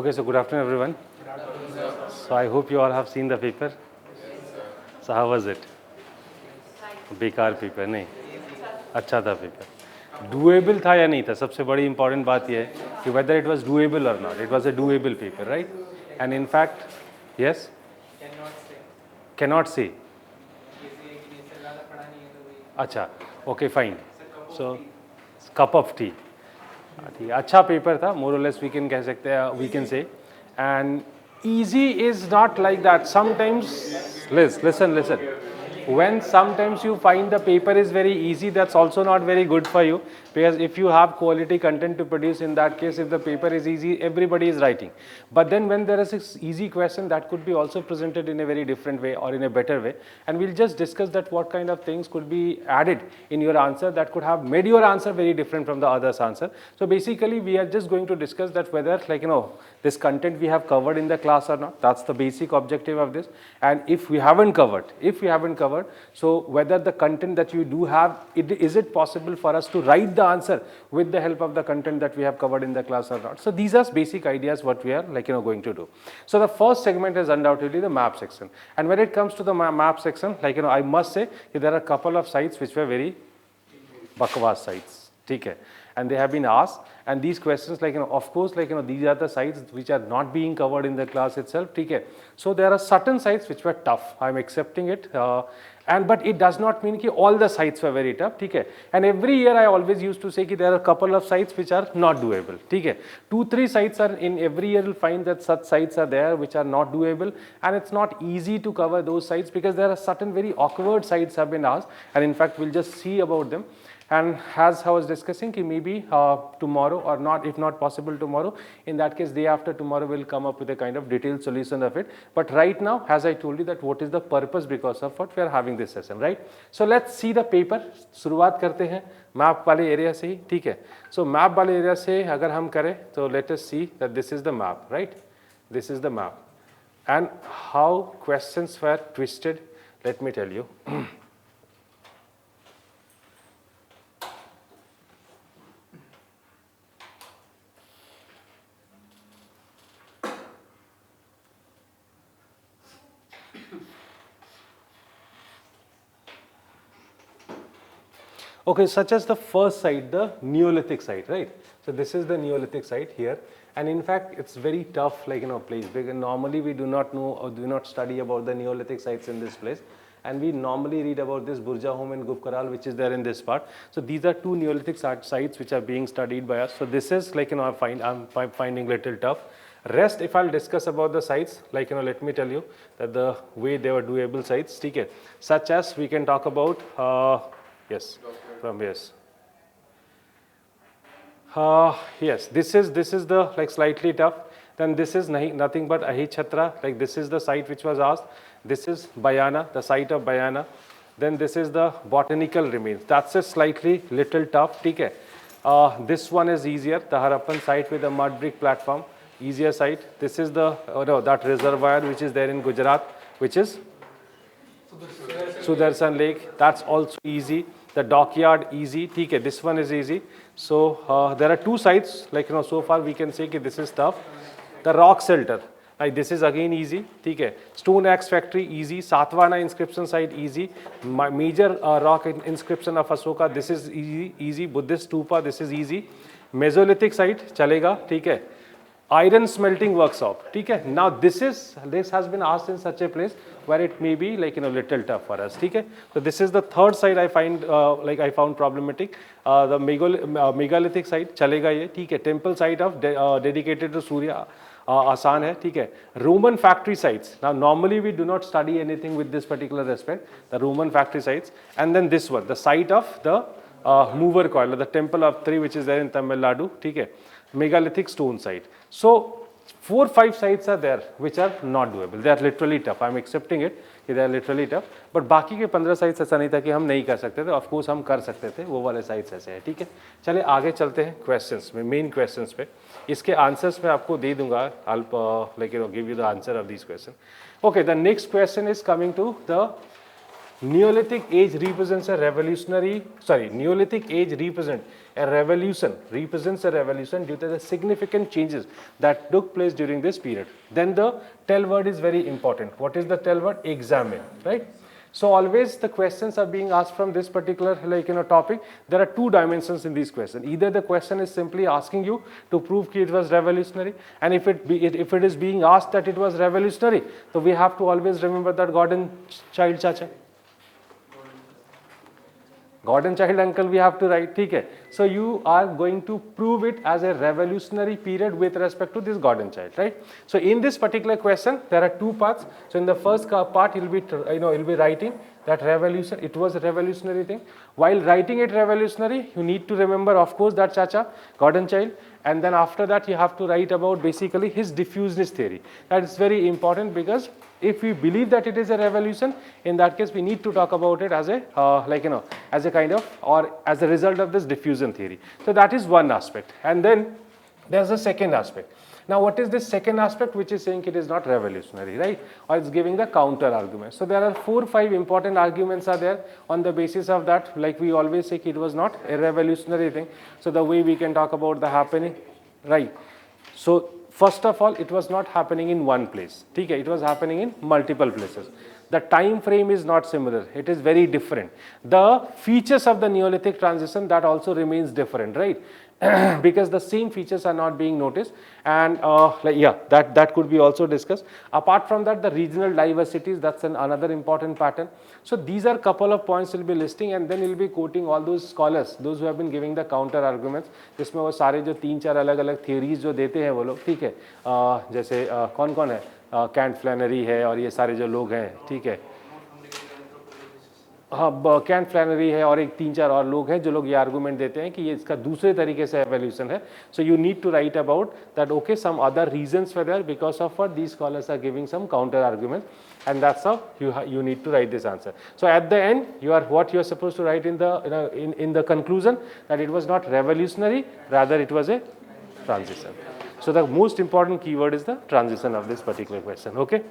Okay, so good afternoon, everyone. So I hope you all have seen the paper. So how was it? बेकार paper नहीं, अच्छा था paper. Doable था या नहीं था, सबसे बड़ी इंपॉर्टेंट बात यह है कि वेदर इट वाज डूएबल और not. It was a doable paper, right? And in fact yes, cannot say. अच्छा, okay fine. So cup of tea. ठीक है, अच्छा पेपर था, मोर और लेस वी कैन कह सकते हैं, we can say. And easy is not like that. Sometimes, listen, when sometimes you find the paper is very easy, that's also not very good for you, because if you have quality content to produce, in that case if the paper is easy, everybody is writing. But then when there is an easy question, that could be also presented in a very different way or in a better way, and we'll just discuss that what kind of things could be added in your answer that could have made your answer very different from the others answer. So basically we are just going to discuss that whether, like, this content we have covered in the class or not. That's the basic objective of this. And if we haven't covered, so whether the content that you do have, is it possible for us to write the answer with the help of the content that we have covered in the class or not. So these are basic ideas what we are, like, going to do. So the first segment is undoubtedly the map section. And when it comes to the map section, like, I must say there are a couple of sites which were very bakwas sites. Okay. And they have been asked, and these questions, like, of course, like, these are the sites which are not being covered in the class itself. Okay. So there are certain sites which were tough. I'm accepting it. But it does not mean that all the sites were very tough. Okay. And every year I always used to say that there are a couple of sites which are not doable. Okay. 2-3 sites are in every year. You'll find that such sites are there which are not doable, and it's not easy to cover those sites because there are certain very awkward sites have been asked, and in fact we'll just see about them. And as I was discussing, maybe tomorrow, or not, if not possible tomorrow, in that case day after tomorrow we'll come up with a kind of detailed solution of it. But right now, as I told you, that what is the purpose because of what we are having this session, right? So let's see the paper. शुरुआत करते हैं map वाले area से ही, ठीक है? So map वाले area से अगर हम करें तो let us see that this is the map, right? This is the map, and how questions were twisted. Let me tell you. Okay, such as the first site, the Neolithic site, right? So this is the Neolithic site here, and in fact it's very tough, like, place, because normally we do not know or do not study about the Neolithic sites in this place, and we normally read about this Burjahom and Gufkaral, which is there in this part. So these are two Neolithic sites which are being studied by us. So this is, like, I'm finding little tough. Rest, if I'll discuss about the sites, like, let me tell you that the way they were doable sites, okay, such as we can talk about, yes. From yes, yes, this is the, like, slightly tough. Then this is nothing but Ahichhatra, like this is the site which was asked. This is Bayana, the site of Bayana. Then this is the botanical remains. That's a slightly little tough. Okay. This one is easier. The Harappan site with the mud brick platform, easier site. This is the that reservoir which is there in Gujarat, which is Sudarshan Lake. That's also easy. The dockyard, easy. Okay, this one is easy. So there are two sites, like, so far we can say that this is tough. The rock shelter, like this is again easy. Okay, stone axe factory, easy. Satvana inscription site, easy. Major rock inscription of Asoka, this is easy. Buddhist stupa, this is easy. Mesolithic site, chalega. Okay. Iron smelting workshop. Okay. Now this has been asked in such a place where it may be, like, little tough for us. Okay. So this is the third side I find, I found problematic. The megalithic site, chalega ye. Okay. Temple site of dedicated to Surya, आसान है, ठीक है. Roman factory sites. Now normally we do not study anything with this particular aspect, the Roman factory sites. And then this one, the site of the mover coil, the temple of Tri, which is there in Tamil Nadu, ठीक है. Megalithic stone site. So 4-5 sites are there which are not doable. They are literally tough. I am accepting it कि they are literally tough. But बाकी के 15 sites ऐसा नहीं था कि हम नहीं कर सकते थे. Of course हम कर सकते थे. वो वाले sites ऐसे हैं. ठीक है. चलिए आगे चलते हैं questions में, main questions पे. इसके answers मैं आपको दे दूँगा. I'll give you the answer of these questions. Okay, the next question is coming to the Neolithic age represents a revolutionary, sorry, Neolithic age represents a revolution due to the significant changes that took place during this period. Then the tell word is very important. What is the tell word? Examine, right? So always the questions are being asked from this particular topic. There are two dimensions in these questions. Either the question is simply asking you to prove that it was revolutionary, and if it is being asked that it was revolutionary, so we have to always remember that Gordon child chacha. Gordon child uncle we have to write, okay? So you are going to prove it as a revolutionary period with respect to this Gordon child, right? So in this particular question, there are two parts. So in the first part, you'll be writing that revolution. It was a revolutionary thing. While writing it revolutionary, you need to remember, of course, that chacha, Gordon child. And then after that, you have to write about basically his diffuseness theory. That is very important because if we believe that it is a revolution, in that case, we need to talk about it as a, as a kind of, or as a result of this diffusion theory. So that is one aspect. And then there's a second aspect. Now, what is this second aspect which is saying it is not revolutionary, right? Or it's giving the counter argument. So there are 4 or 5 important arguments are there on the basis of that. Like we always say, it was not a revolutionary thing. So the way we can talk about the happening, right? So first of all, it was not happening in one place. Okay? It was happening in multiple places. The time frame is not similar. It is very different. The features of the Neolithic transition, that also remains different, right? Because the same features are not being noticed, and that could be also discussed. Apart from that, the regional diversities, that's another important pattern. So these are couple of points we'll be listing, and then we'll be quoting all those scholars, those who have been giving the counter arguments. जिसमें वो सारे जो 3-4 अलग-अलग theories जो देते हैं वो लोग, ठीक है, जैसे कौन-कौन है, कैंट फ्लैनरी है और ये सारे जो लोग हैं, ठीक है, हाँ, कैंट फ्लैनरी है और एक 3-4 और लोग हैं जो लोग ये आर्गूमेंट देते हैं कि ये इसका दूसरे तरीके से एवोल्यूशन है. So you need to write about that, okay, some other reasons for that, because of what these scholars are giving some counter argument, and that's how you need to write this answer. So at the end, you are supposed to write in the conclusion that it was not revolutionary, rather it was a transition. So the most important keyword is the transition of this particular question. Okay.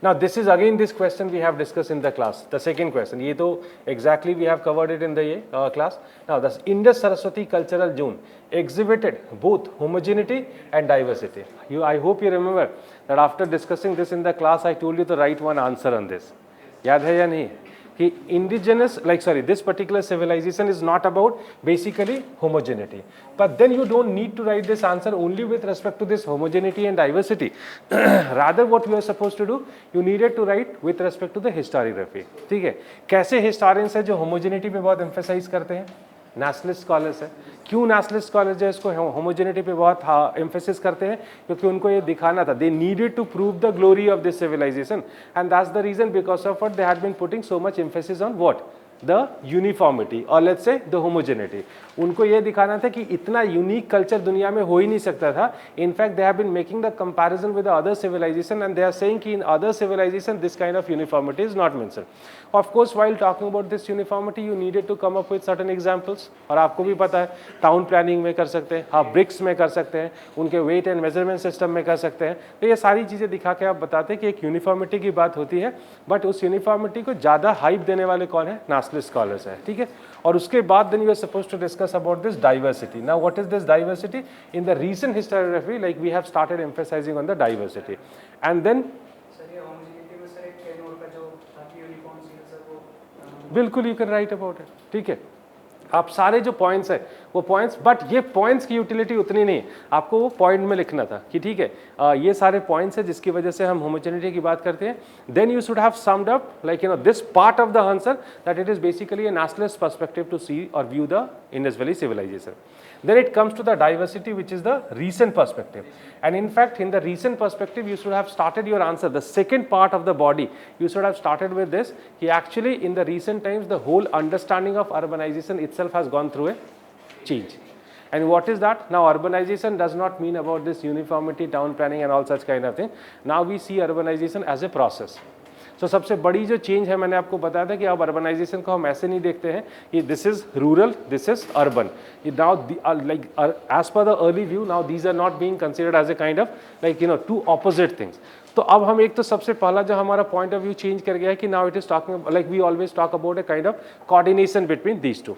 Now this is again this question we have discussed in the class. The second question, ये तो exactly we have covered it in the class. Now the Indus Saraswati cultural zone exhibited both homogeneity and diversity. I hope you remember that after discussing this in the class, I told you to write one answer on this. याद है या नहीं? कि indigenous, this particular civilization is not about basically homogeneity. But then you don't need to write this answer only with respect to this homogeneity and diversity. Rather what you are supposed to do, you needed to write with respect to the historiography. ठीक है? कैसे historians है जो homogeneity पे बहुत emphasize करते हैं? Nationalist scholars है. क्यों नेशनलिस्ट स्कॉलर्स जो इसको होमोजेनिटी पे बहुत एम्फेसिस करते हैं? क्योंकि उनको ये दिखाना था, they needed to prove the glory of this civilisation, and that's the reason because of what they had been putting so much emphasis on what, the uniformity और लेट्स से द होमोजेनिटी. उनको ये दिखाना था कि इतना unique culture दुनिया में हो ही नहीं सकता था. In fact they have been making the comparison with other civilisation and they are saying कि in other civilisation this kind of uniformity is not mentioned. Of course while talking about this uniformity you needed to come up with certain examples, और आपको भी पता है town planning में कर सकते हैं, आप ब्रिक्स में कर सकते हैं, उनके वेट एंड मेजरमेंट सिस्टम में कर सकते हैं. तो ये सारी चीज़ें दिखा के आप बताते हैं कि एक यूनिफॉर्मिटी की बात होती है, बट उस यूनिफॉर्मिटी को ज़्यादा हाइप देने वाले कौन है? नेशनलिस्ट स्कॉलर्स है. ठीक है. और उसके बाद then you are supposed to discuss about this diversity. Now what is this diversity? In the recent historiography like we have started emphasising on the diversity, and then बिल्कुल you can write about it. ठीक है. आप सारे जो points है वो points, but ये points की यूटिलिटी उतनी नहीं, आपको वो पॉइंट में लिखना था कि ठीक है ये सारे पॉइंट्स है जिसकी वजह से हम होमोजेनिटी की बात करते हैं. Then you should have summed up like this part of the answer that it is basically a nationalist perspective to see और view the Indus valley civilisation. Then it comes to the diversity, which is the recent perspective. And in fact, in the recent perspective, you should have started your answer. The second part of the body, you should have started with this. He actually, in the recent times, the whole understanding of urbanization itself has gone through a change. And what is that? Now, urbanization does not mean about this uniformity, town planning, and all such kind of thing. Now we see urbanization as a process. सो सबसे बड़ी जो change है मैंने आपको बताया था कि अब अर्बनाइजेशन को हम ऐसे नहीं देखते हैं कि this is rural, this is urban. Now like as per the early view, now these are not being considered as a kind of like two opposite things. तो अब हम एक तो सबसे पहला जो हमारा पॉइंट ऑफ व्यू चेंज कर गया है कि now it is talking like we always talk about a kind of coordination between these two.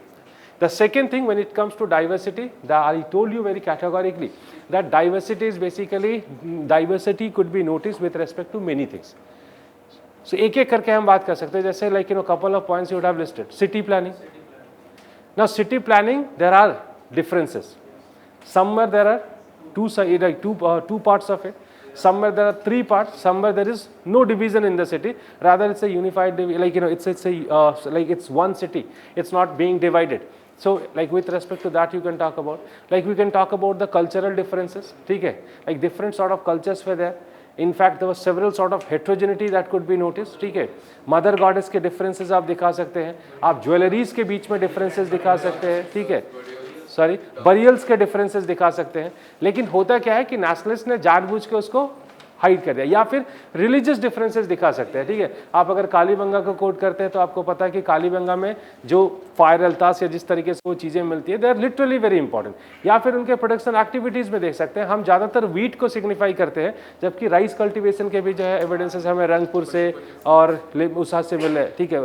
The second thing, when it comes to diversity, that I told you very categorically that diversity is basically, diversity could be noticed with respect to many things. So एक एक करके हम बात कर सकते हैं. जैसे like couple of points you would have listed. City planning. Now city planning, there are differences. Somewhere there are two parts of it. Somewhere there are three parts. Somewhere there is no division in the city. Rather it's a unified, it's one city. It's not being divided. So like with respect to that you can talk about, like we can talk about the cultural differences, ठीक है, like different sort of cultures were there. In fact there was several sort of heterogeneity that could be noticed, ठीक है. Mother goddess के differences आप दिखा सकते हैं, आप ज्वेलरीज के बीच में differences दिखा सकते हैं, ठीक है, सॉरी बरियल्स के differences दिखा सकते हैं. लेकिन होता क्या है कि नेशनलिस्ट ने जानबूझ के उसको हाइड कर दिया, या फिर रिलीजियस डिफरेंसेस दिखा सकते हैं, ठीक है. आप अगर कालीबंगा को कोट करते हैं तो आपको पता है कि कालीबंगा में जो फायर अल्तास या जिस तरीके से वो चीज़ें मिलती है they are literally very important. या फिर उनके प्रोडक्शन एक्टिविटीज़ में देख सकते हैं हम ज़्यादातर वीट को सिग्निफाई करते हैं, जबकि राइस कल्टिवेशन के भी जो है एविडेंसेस हमें रंगपुर से और उसा से मिले, ठीक है,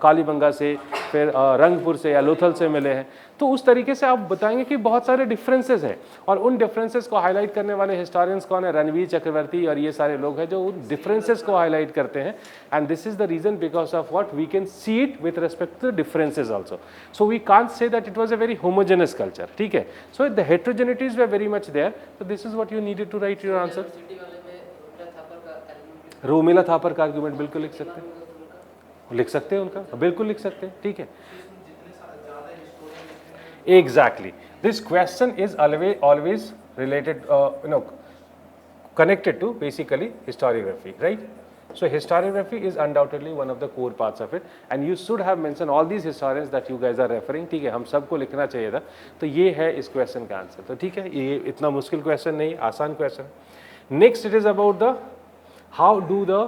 कालीबंगा से, फिर रंगपुर से या लोथल से मिले हैं. तो उस तरीके से आप बताएंगे कि बहुत सारे डिफरेंसेस हैं, और उन डिफरेंसेस को हाईलाइट करने वाले हिस्टोरियंस कौन है, रणवीर चक्रवर्ती और ये सारे लोग हैं जो उन डिफरेंसेस को हाईलाइट करते हैं. And this is the reason because of what we can see it with respect to the differences also. So we can't say that it was a very homogeneous culture, ठीक है. So the heterogeneities were very much there. So this is what you needed to write your answer. Romila Thapar का argument बिल्कुल लिख सकते हैं, लिख सकते हैं उनका, बिल्कुल लिख सकते हैं, ठीक है. Exactly. This question is always related, connected to basically historiography, right? So historiography is undoubtedly one of the core parts of it, and you should have mentioned all these historians that you guys are referring. ठीक है, हम सबको लिखना चाहिए था. तो ये है इस क्वेश्चन का आंसर. तो ठीक है, ये इतना मुश्किल क्वेश्चन नहीं, आसान question. Next it is about the how do the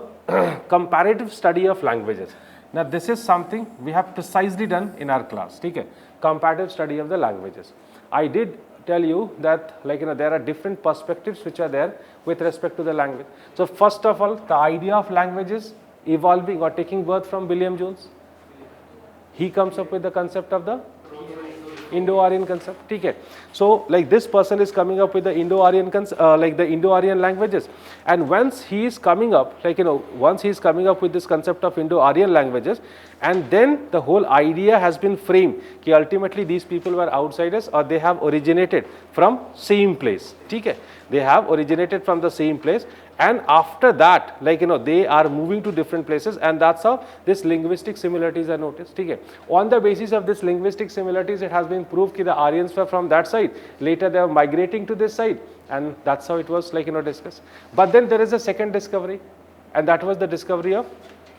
comparative study of languages. Now this is something we have precisely done in our class, ठीक है, comparative study of the languages. I did tell you that there are different perspectives which are there with respect to the language. So first of all, the idea of languages evolving or taking birth from William Jones. He comes up with the concept of the Indo-Aryan concept, ठीक है. So like this person is coming up with the Indo-Aryan the Indo-Aryan languages, and once he is coming up once he is coming up with this concept of Indo-Aryan languages, and then the whole idea has been framed कि ultimately these people were outsiders or they have originated from same place, ठीक है, they have originated from the same place, and after that they are moving to different places, and that's how this linguistic similarities are noticed, ठीक है. On the basis of this linguistic similarities it has been proved कि the Aryans were from that side, later they are migrating to this side, and that's how it was discussed. But then there is a second discovery, and that was the discovery of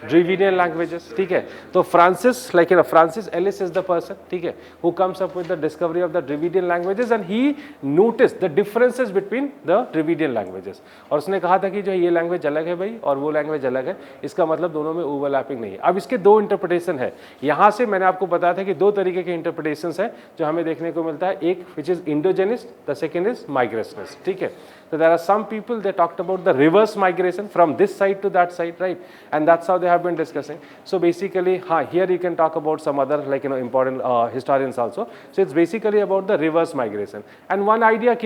Dravidian languages, ठीक है. तो Francis Francis Ellis is the person, ठीक है, who comes up with the discovery of the Dravidian languages, and he noticed the differences between the Dravidian languages. और उसने कहा था कि जो ये लैंग्वेज अलग है भाई और वो लैंग्वेज अलग है, इसका मतलब दोनों में ओवरलैपिंग नहीं है. अब इसके दो इंटरप्रिटेशन है. यहाँ से मैंने आपको बताया था कि दो तरीके के इंटरप्रिटेशंस हैं जो हमें देखने को मिलता है. एक which is indigenist, the second is migrationist, ठीक है. So there are some people, they talked about the reverse migration from this side to that side, right? And that's how they have been discussing. So basically, here you can talk about some other important historians also. So it's basically about the reverse migration. And one idea,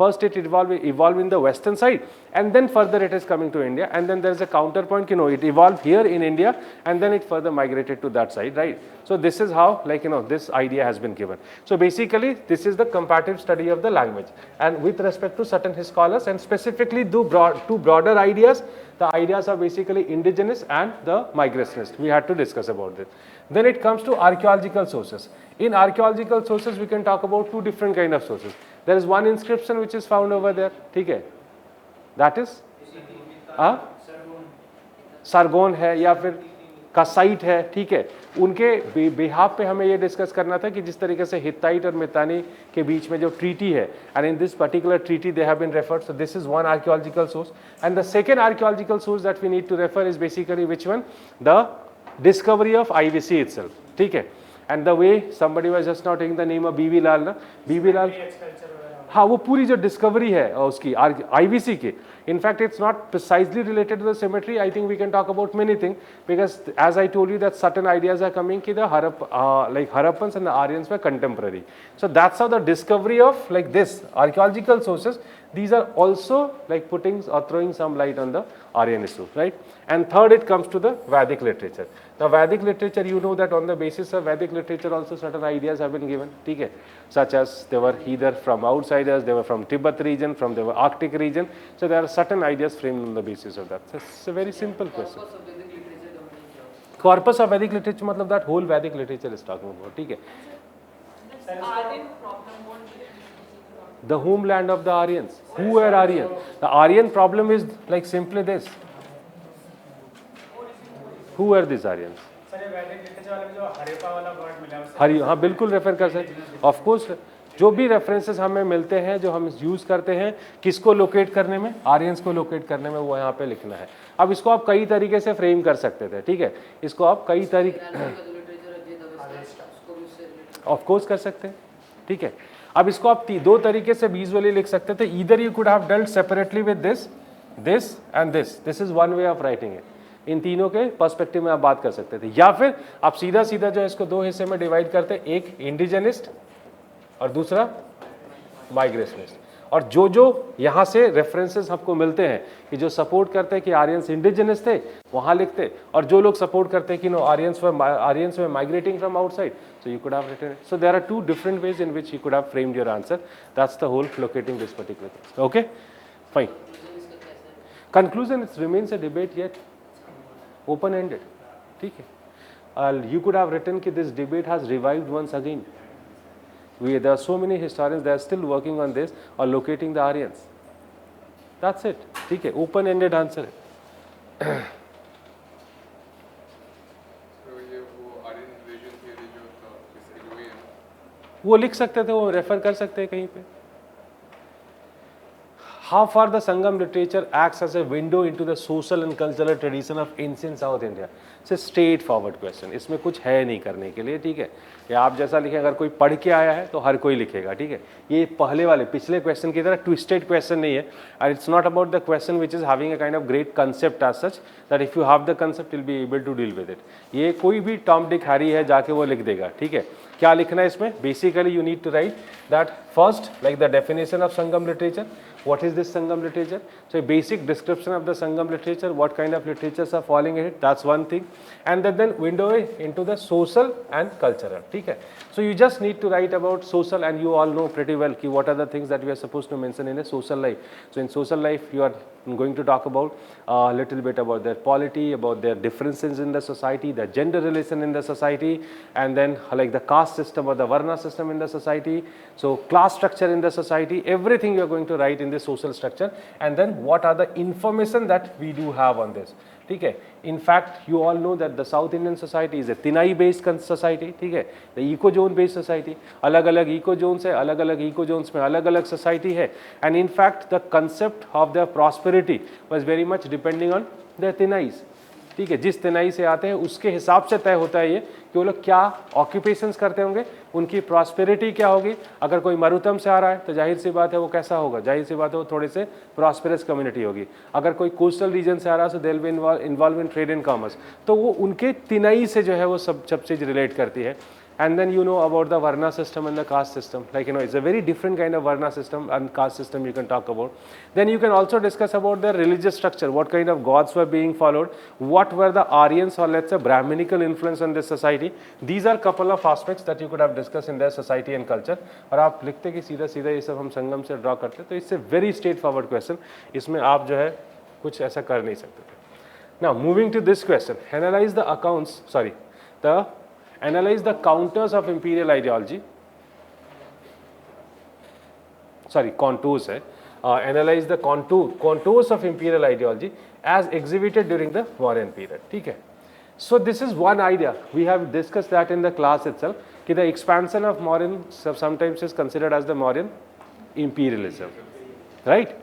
first it evolved in the western side, and then further it is coming to India, and then there is a counterpoint, it evolved here in India, and then it further migrated to that side, right? So this is how this idea has been given. So basically this is the comparative study of the language, and with respect to certain scholars, and specifically two broader ideas. The ideas are basically indigenous and the migrationist. We had to discuss about this. Then it comes to archaeological sources. In archaeological sources we can talk about two different kind of sources. There is one inscription which is found over there, ठीक है, that is Sargon है, या फिर का site है, ठीक है, उनके बिहाफ पे हमें ये डिस्कस करना था कि जिस तरीके से हित्ताइट और मितानी के बीच में जो ट्रीटी है, and in this particular treaty they have been referred, so this is one archaeological source, and the second archaeological source that we need to refer is basically which one, the discovery of IVC itself, ठीक है, and the way somebody was just not taking the name of B B Lal ना, B B लाल, हाँ, वो पूरी जो discovery है उसकी IVC की, in fact it's not precisely related to the symmetry, I think we can talk about many thing, because as I told you that certain ideas are coming कि the like Harappans and the Aryans were contemporary. So that's how the discovery of like this archaeological sources, these are also like putting or throwing some light on the Aryan issue, right? And third, it comes to the Vedic literature. Now Vedic literature, you know that on the basis of Vedic literature also certain ideas have been given, ठीक है, such as they were either from outsiders, they were from Tibet region, from the Arctic region, so there are certain ideas framed on the basis of that. So it's a very simple question. Corpus of Vedic literature मतलब that whole Vedic literature is talking about, ठीक है. The homeland of the Aryans. Who were Aryan? The Aryan problem is like simply this. Who were these Aryans? Hari, हाँ बिल्कुल refer कर सकते, of course जो भी references हमें मिलते हैं, जो हम यूज करते हैं किसको लोकेट करने में, आर्यंस को लोकेट करने में, वो यहाँ पे लिखना है. अब इसको आप कई तरीके से फ्रेम कर सकते थे, ठीक है, इसको आप कई तरीके ऑफ कोर्स कर सकते हैं, ठीक है. अब इसको आप दो तरीके से विजुअली लिख सकते थे, either you could have dealt separately with this, this and this, this is one way of writing it. इन तीनों के पर्सपेक्टिव में आप बात कर सकते थे, या फिर आप सीधा सीधा जो है इसको दो हिस्से में डिवाइड करते, एक इंडिजिनिस्ट और दूसरा माइग्रेशनिस्ट. और जो जो यहाँ से रेफरेंसेस आपको मिलते हैं कि जो सपोर्ट करते हैं कि आर्यंस इंडिजिनस थे, वहाँ लिखते, और जो लोग सपोर्ट करते हैं कि no Aryans were migrating from outside, so you could have written it. So there are two different ways in which you could have framed your answer. That's the whole locating this particular thing. Okay, fine. Conclusion, it remains a debate yet, open-ended. ठीक है. You could have written कि this debate has revived once again. There are so many historians, they are still working on this or locating the Aryans. That's it. ठीक है, open-ended answer है. वो लिख सकते थे, वो रेफर कर सकते हैं कहीं पे. How far the Sangam literature acts as a window into the social and cultural tradition of ancient South India? It's a straightforward question. इसमें कुछ है नहीं करने के लिए, ठीक है. या आप जैसा लिखें, अगर कोई पढ़ के आया है तो हर कोई लिखेगा, ठीक है. ये पहले वाले पिछले क्वेश्चन की तरह ट्विस्टेड क्वेश्चन नहीं है, and it's not about the question which is having a kind of great concept as such that if you have the concept you'll be able to deal with it. ये कोई भी Tom Dick Harry है जाके वो लिख देगा, ठीक है. क्या लिखना है इसमें? Basically you need to write that first, like the definition of Sangam literature. What is this Sangam literature? So a basic description of the Sangam literature, what kind of literatures are falling in it, that's one thing. And then window into the social and cultural, ठीक है. So you just need to write about social, and you all know pretty well कि what are the things that we are supposed to mention in a social life. So in social life you are going to talk about a little bit about their polity, about their differences in the society, the gender relation in the society, and then like the caste system or the varna system in the society. So class structure in the society, everything you are going to write in the social structure, and then what are the information that we do have on this, ठीक है. In fact, you all know that the South Indian society is a Tinai based society, ठीक है. The eco zone based society, अलग अलग eco zones है, अलग अलग eco zones में अलग अलग society है, and in fact the concept of their prosperity was very much depending on their Tinais, ठीक है. जिस तिनाई से आते हैं उसके हिसाब से तय होता है ये कि वो लोग क्या ऑक्यूपेशंस करते होंगे, उनकी प्रॉस्पेरिटी क्या होगी. अगर कोई मरुतम से आ रहा है तो जाहिर सी बात है वो कैसा होगा, जाहिर सी बात है वो थोड़े से प्रॉस्पेरस कम्युनिटी होगी. अगर कोई कोस्टल रीजन से आ रहा है तो they will be involve in trade and commerce, तो वो उनके तिनाई से जो है वो सब चीज़ रिलेट करती है. And then you know about the Varna system and the caste system, like you know it's a very different kind of Varna system and caste system you can talk about. Then you can also discuss about their religious structure, what kind of gods were being followed, what were the Aryans or let's say Brahminical influence on this society. These are couple of aspects that you could have discussed in their society and culture. और आप लिखते कि सीधा सीधा ये सब हम संगम से ड्रॉ करते, तो इससे very straightforward question, इसमें आप जो है कुछ ऐसा कर नहीं सकते थे. Now moving to this question, analyze the counters of imperial ideology. Contours है. Analyze the contours of imperial ideology as exhibited during the Mauryan period. ठीक है. So this is one idea. We have discussed that in the class itself. That the expansion of Mauryan sometimes is considered as the Mauryan imperialism, right?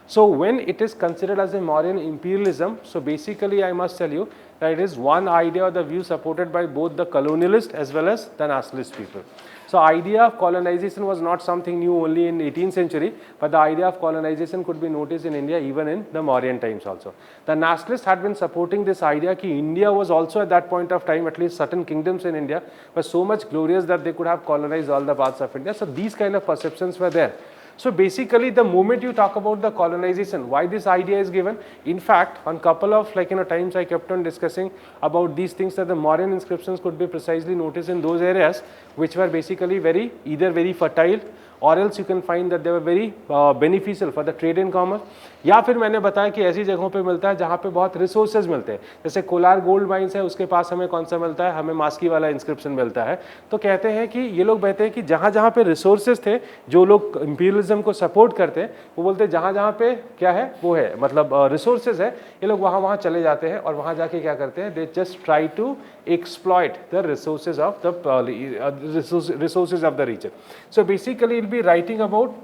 So when it is considered as a Mauryan imperialism, so basically I must tell you that it is one idea or the view supported by both the colonialist as well as the nationalist people. So idea of colonization was not something new only in 18th century, but the idea of colonization could be noticed in India even in the Mauryan times also. The nationalists had been supporting this idea that India was also at that point of time, at least certain kingdoms in India, were so much glorious that they could have colonized all the parts of India. So these kind of perceptions were there. So basically the moment you talk about the colonization, why this idea is given, in fact on couple of times I kept on discussing about these things that the Mauryan inscriptions could be precisely noticed in those areas which were basically either very fertile or else you can find that they were very beneficial for the trade and commerce. या फिर मैंने बताया कि ऐसी जगहों पे मिलता है जहाँ पे बहुत रिसोर्सेज मिलते हैं, जैसे कोलार गोल्ड माइंस है, उसके पास हमें कौन सा मिलता है, हमें मास्की वाला इंस्क्रिप्शन मिलता है. तो कहते हैं कि ये लोग कहते हैं कि जहाँ जहाँ पे रिसोर्सेज थे, जो लोग इंपीरियलिज्म को सपोर्ट करते हैं वो बोलते हैं जहाँ जहाँ पे क्या है वो है, मतलब रिसोर्सेज है, ये लोग वहाँ वहाँ चले जाते हैं और वहाँ जाके क्या करते हैं, they just try to exploit the resources of the resources of the region. So basically he'll be writing about,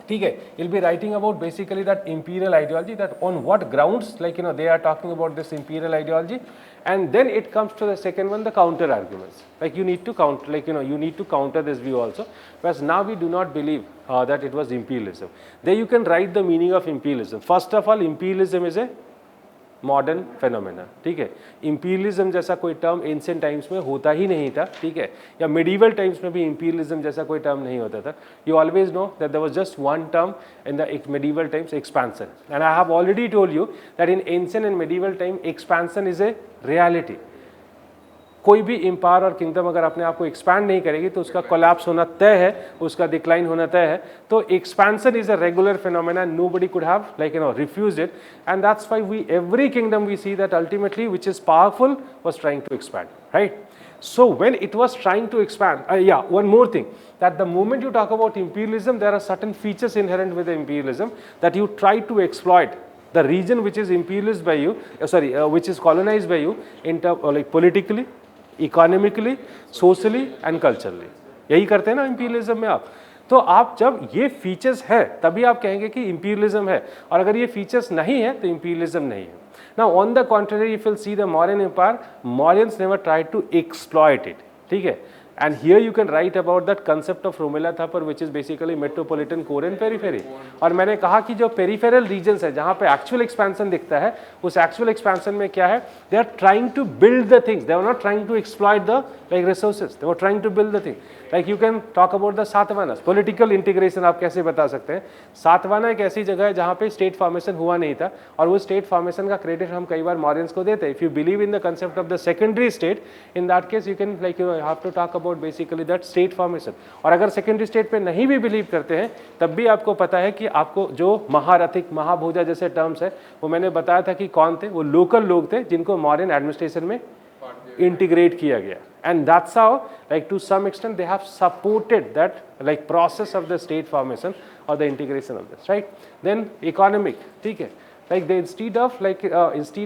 he'll be writing about basically that imperial ideology, that on what grounds they are talking about this imperial ideology. And then it comes to the second one, the counter arguments. Like you need to counter, you need to counter this view also. Whereas now we do not believe that it was imperialism. There you can write the meaning of imperialism. First of all, imperialism is a modern phenomena, ठीक है. Imperialism जैसा कोई term ancient times में होता ही नहीं था, ठीक है, या मिडीवल टाइम्स में भी इंपीरियलिज्म जैसा कोई टर्म नहीं होता था. You always know that there was just one term in the medieval times, expansion. And I have already told you that in ancient and medieval time expansion is a reality. कोई भी empire और kingdom अगर अपने आप को expand नहीं करेगी तो उसका कोलैप्स होना तय है, उसका डिक्लाइन होना तय है. तो expansion is a regular phenomena, nobody could have refused it. And that's why we every kingdom we see that ultimately which is powerful was trying to expand, right. So when it was trying to expand, one more thing, that the moment you talk about imperialism, there are certain features inherent with the imperialism that you try to exploit the region which is imperialized by you, which is colonized by you in terms politically, economically, socially and culturally. यही करते हैं ना imperialism में आप. तो आप जब ये फीचर्स है तभी आप कहेंगे कि इंपीरियलिज्म है, और अगर ये फीचर्स नहीं है तो इंपीरियलिज्म नहीं है. Now on the contrary, if you see the Mauryan empire, Mauryans never tried to exploit it, ठीक है. And here you can write about that concept of Romela Thapar, which is basically metropolitan core and periphery. और मैंने कहा कि जो peripheral regions है जहाँ पे actual expansion दिखता है, उस actual expansion में क्या है, they are trying to build the things. They are not trying to exploit the resources. They were trying to build the thing. Like you can talk about the Satavahanas. Political integration आप कैसे बता सकते हैं. सातवाहना एक ऐसी जगह है जहाँ पे state formation हुआ नहीं था, और वो state formation का credit हम कई बार Mauryans को देते हैं. If you believe in the concept of the secondary state, in that case you can have to talk about basically that state formation. और अगर secondary state पे नहीं भी believe करते हैं तब भी आपको पता है कि आपको जो महारथिक, महाभोजा जैसे terms है वो मैंने बताया था कि कौन थे, वो local लोग थे जिनको Mauryan administration में integrate किया गया. And that's how, to some extent, they have supported that process of the state formation or the integration of this, right? Then economic, ठीक है. They instead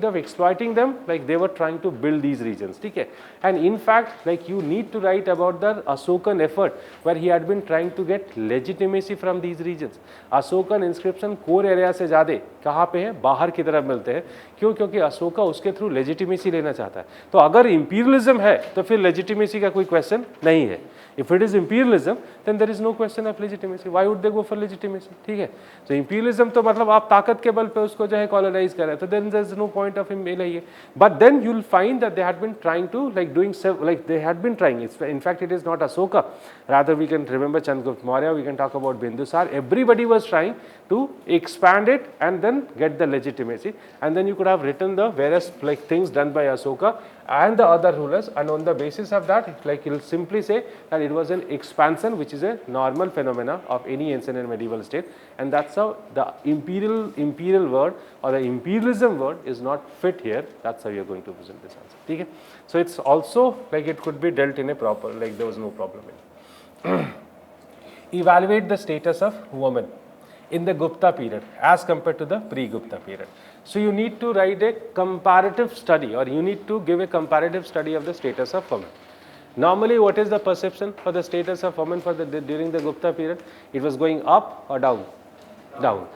of exploiting them, they were trying to build these regions, ठीक है. And in fact, you need to write about the Ashokan effort where he had been trying to get legitimacy from these regions. Ashokan inscription core area से ज़्यादा कहाँ पे है, बाहर की तरफ मिलते हैं. क्यों? क्योंकि अशोका उसके थ्रू लेजिटिमेसी लेना चाहता है. तो अगर इंपीरियलिज्म है तो फिर लेजिटिमेसी का कोई क्वेश्चन नहीं है. If it is imperialism, then there is no question of legitimacy. Why would they go for legitimacy? ठीक है. So imperialism तो मतलब आप ताकत के बल पे उसको जो है colonize कर रहे हैं, तो then there is no point of him ले. But then you'll find that they had been trying to they had been trying. In fact, it is not Ashoka. Rather, we can remember Chandragupta Maurya. We can talk about Bindusar. Everybody was trying to expand it and then get the legitimacy. And then you could have written the various things done by Ashoka and the other rulers, and on the basis of that, you'll simply say that it was an expansion, which is a normal phenomena of any ancient and medieval state, and that's how the imperial word or the imperialism word is not fit here. That's how you're going to present this answer. Okay? So it's also it could be dealt in a proper, there was no problem in it. Evaluate the status of women. in the Gupta period as compared to the pre-Gupta period. So you need to write a comparative study, or you need to give a comparative study of the status of women. Normally, what is the perception for the status of women during the Gupta period? It was going up or down? Down.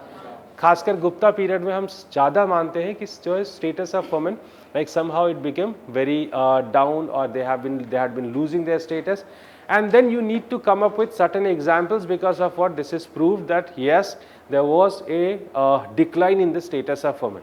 खासकर Gupta period में हम ज़्यादा मानते हैं कि जो है status of women like somehow it became very down, or they had been losing their status. And then you need to come up with certain examples, because of what this is proved that yes, there was a decline in the status of women.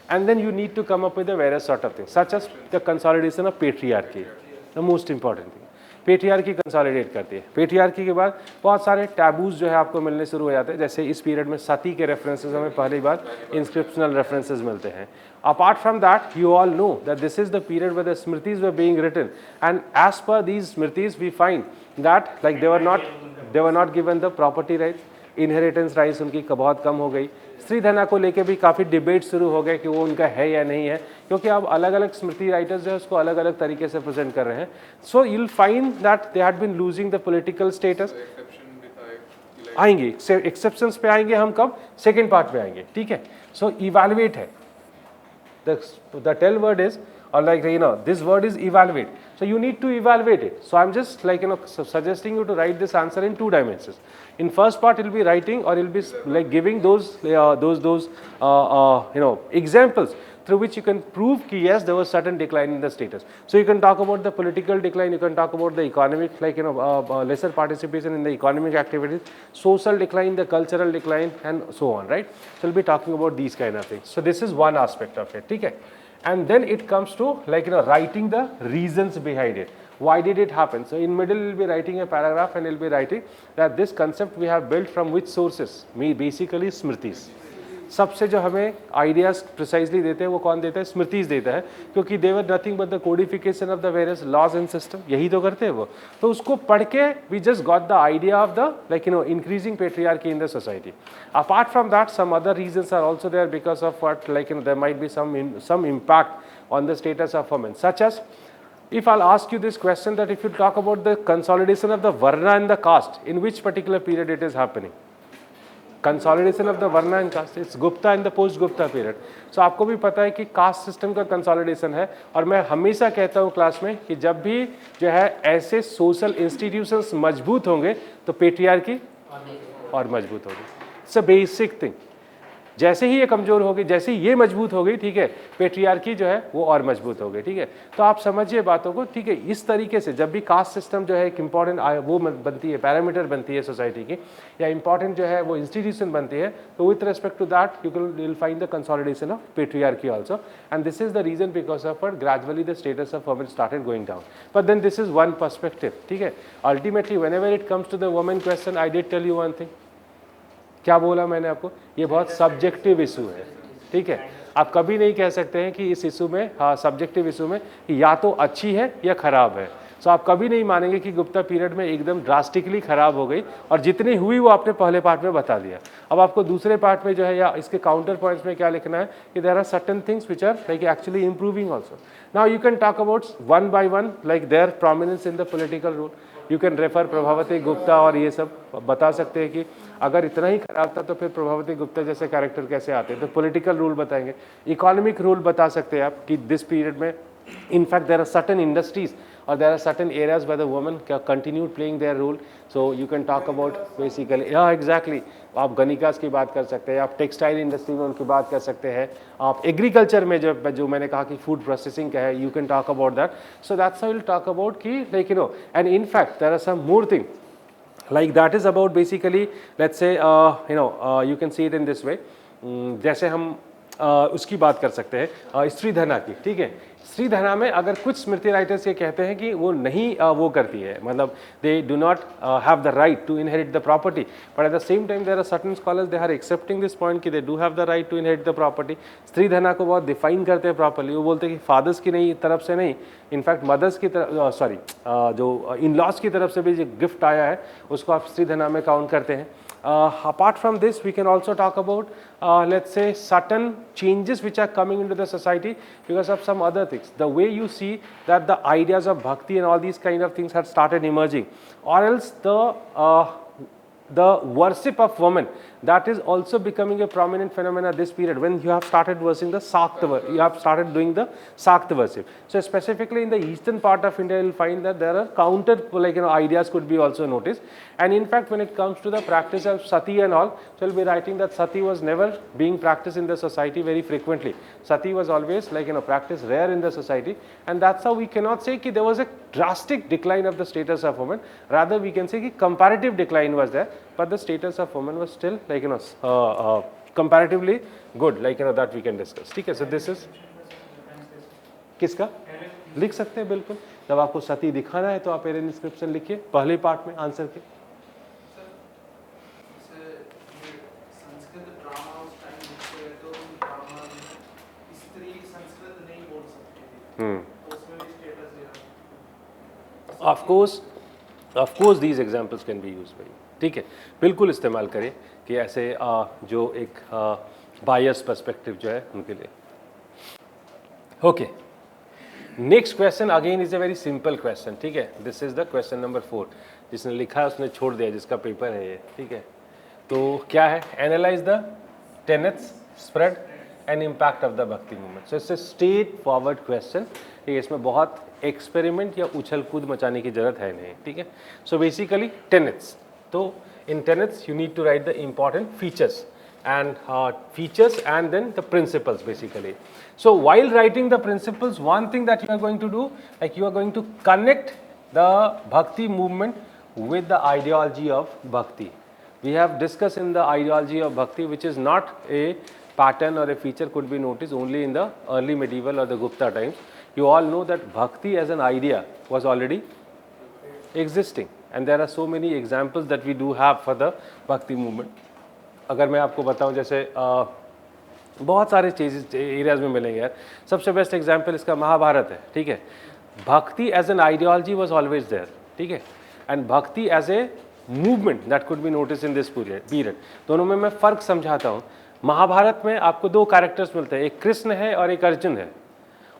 And then you need to come up with a various sort of things, such as the consolidation of patriarchy, the most important thing. Patriarchy consolidate करती है. Patriarchy के बाद बहुत सारे taboos जो है आपको मिलने शुरू हो जाते हैं. जैसे इस पीरियड में सती के रेफरेंसेस हमें पहली बार इंस्क्रिप्शनल रेफरेंसेस मिलते हैं. Apart from that, you all know that this is the period where the smritis were being written, and as per these smritis we find that like they were not given the property rights, inheritance rights उनकी बहुत कम हो गई. स्त्री धना को लेके भी काफ़ी डिबेट शुरू हो गए कि वो उनका है या नहीं है, क्योंकि अब अलग अलग स्मृति राइटर्स जो है उसको अलग अलग तरीके से प्रेजेंट कर रहे हैं. So you will find that they had been losing the political status. आएंगे एक्सेप्शंस पे आएंगे हम कब, सेकेंड पार्ट पे आएंगे. ठीक है. सो इवैल्यूएट है, the tell word is, or like this word is evaluate. So you need to evaluate it. So I'm just like suggesting you to write this answer in 2 dimensions. In first part you'll be writing, or you'll be like giving those examples through which you can prove कि yes, there was certain decline in the status. So you can talk about the political decline, you can talk about the economic, like lesser participation in the economic activities, social decline, the cultural decline, and so on, right? So we'll be talking about these kind of things. So this is one aspect of it, okay? And then it comes to like writing the reasons behind it. Why did it happen? So in middle you'll be writing a paragraph, and you'll be writing that this concept we have built from which sources? Basically smritis. सबसे जो हमें ideas precisely देते हैं वो कौन देता है? स्मृतिज देता है, क्योंकि they were nothing but the codification of the various laws and system. यही तो करते हैं वो. तो उसको पढ़ के we just got the idea of the like increasing patriarchy in the society. Apart from that some other reasons are also there because of what like there might be some impact on the status of women, such as if I'll ask you this question, that if you talk about the consolidation of the varna and the caste, in which particular period it is happening? Consolidation of the varna and caste, it's Gupta in the post Gupta period. So आपको भी पता है कि caste system का consolidation है. और मैं हमेशा कहता हूँ क्लास में कि जब भी जो है ऐसे सोशल इंस्टीट्यूशंस मजबूत होंगे तो पेट्रियार्की और मजबूत होगी. It's a basic thing. जैसे ही ये कमज़ोर होगी, जैसे ही ये मजबूत हो गई, ठीक है, पेट्रियार्की जो है वो और मजबूत हो गई. ठीक है. तो आप समझिए बातों को. ठीक है. इस तरीके से जब भी कास्ट सिस्टम जो है एक इंपॉर्टेंट वो बनती है, पैरामीटर बनती है सोसाइटी की, या इंपॉर्टेंट जो है वो इंस्टीट्यूशन बनती है, तो with respect to that you will find the consolidation of patriarchy also. And this is the reason because of what gradually the status of women started going down. But then this is one perspective. ठीक है. Ultimately whenever it comes to the women question, I did tell you one thing. क्या बोला मैंने आपको? ये बहुत subjective issue है. ठीक है. आप कभी नहीं कह सकते हैं कि इस इशू में, हाँ सब्जेक्टिव इशू में, या तो अच्छी है या खराब है. सो आप कभी नहीं मानेंगे कि गुप्ता पीरियड में एकदम ड्रास्टिकली खराब हो गई, और जितनी हुई वो आपने पहले पार्ट में बता दिया. अब आपको दूसरे पार्ट में जो है या इसके काउंटर पॉइंट्स में क्या लिखना है कि there are certain things which are like actually improving also. Now you can talk about one by one like their prominence in the political rule. You can refer Prabhavati Gupta, और ये सब बता सकते हैं कि अगर इतना ही खराब था तो फिर प्रभावती गुप्ता जैसे कैरेक्टर कैसे आते हैं. तो पॉलिटिकल रूल बताएंगे, इकोनॉमिक रूल बता सकते हैं आप कि दिस पीरियड में in fact there are certain industries or there are certain areas where the women continued playing their role. So you can talk about basically, yeah exactly, आप गनिकास की बात कर सकते हैं, आप टेक्सटाइल इंडस्ट्री में उनकी बात कर सकते हैं, आप एग्रीकल्चर में जो मैंने कहा कि फूड प्रोसेसिंग का है, you can talk about that. So that's how will talk about कि like and in fact there are some more thing like that is about basically let's say you can see it in this way. जैसे हम उसकी बात कर सकते हैं स्त्री धना की. ठीक है. स्त्री धना में अगर कुछ स्मृति राइटर्स ये कहते हैं कि वो नहीं वो करती है, मतलब they do not have the right to inherit the property, but at the same time there are certain scholars they are accepting this point कि they do have the right to inherit the property. स्त्री धना को बहुत define करते हैं properly. वो बोलते हैं कि फादर्स की नहीं तरफ से नहीं, इनफैक्ट मदर्स की तरफ, सॉरी जो इन लॉज की तरफ से भी जो गिफ्ट आया है उसको आप स्त्री धना में काउंट करते हैं. Apart from this, we can also talk about, let's say, certain changes which are coming into the society because of some other things. The way you see that the ideas of bhakti and all these kind of things have started emerging, or else the the worship of women, that is also becoming a prominent phenomena this period when you have started worshipping the Sakta, you have started doing the Sakta worship. So specifically in the eastern part of India, you will find that there are counter ideas could be also noticed. And in fact, when it comes to the practice of sati and all, so you'll be writing that sati was never being practiced in the society very frequently. Sati was always practiced rare in the society, and that's how we cannot say that there was a drastic decline of the status of women. Rather, we can say that comparative decline was there, but the status of women was still comparatively good, that we can discuss. ठीक है, so this is किसका लिख सकते हैं बिल्कुल. जब आपको सती दिखाना है तो आप एरर इंस्क्रिप्शन लिखिए पहले पार्ट में आंसर के. Of course these examples can be used by you. ठीक है, बिल्कुल इस्तेमाल करें कि ऐसे जो एक बायस पर्सपेक्टिव जो है उनके लिए. Okay, next question again is a very simple question. ठीक है, this is the question number 4. जिसने लिखा है उसने छोड़ दिया, जिसका पेपर है ये. ठीक है, तो क्या है? Analyse the tenets, spread and impact of the bhakti movement. So it's a straightforward question. ठीक है, इसमें बहुत एक्सपेरिमेंट या उछल कूद मचाने की जरूरत है नहीं. ठीक है, सो बेसिकली टेनेट्स. तो in tenets you need to write the important features and then the principles basically. So while writing the principles, one thing that you are going to do, you are going to connect the bhakti movement with the ideology of bhakti. We have discussed in the ideology of bhakti, which is not a pattern or a feature could be noticed only in the early medieval or the Gupta times. You all know that bhakti as an idea was already existing. And there are so many examples that we do have for the bhakti movement. अगर मैं आपको बताऊं, जैसे बहुत सारे चीज़ areas में मिलेंगे यार. सबसे बेस्ट एग्जाम्पल इसका महाभारत है. ठीक है, bhakti as an ideology was always there. ठीक है, and bhakti as a movement that could be notice in this period. दोनों में मैं फ़र्क समझाता हूँ. महाभारत में आपको दो कैरेक्टर्स मिलते हैं, एक कृष्ण है और एक अर्जुन है.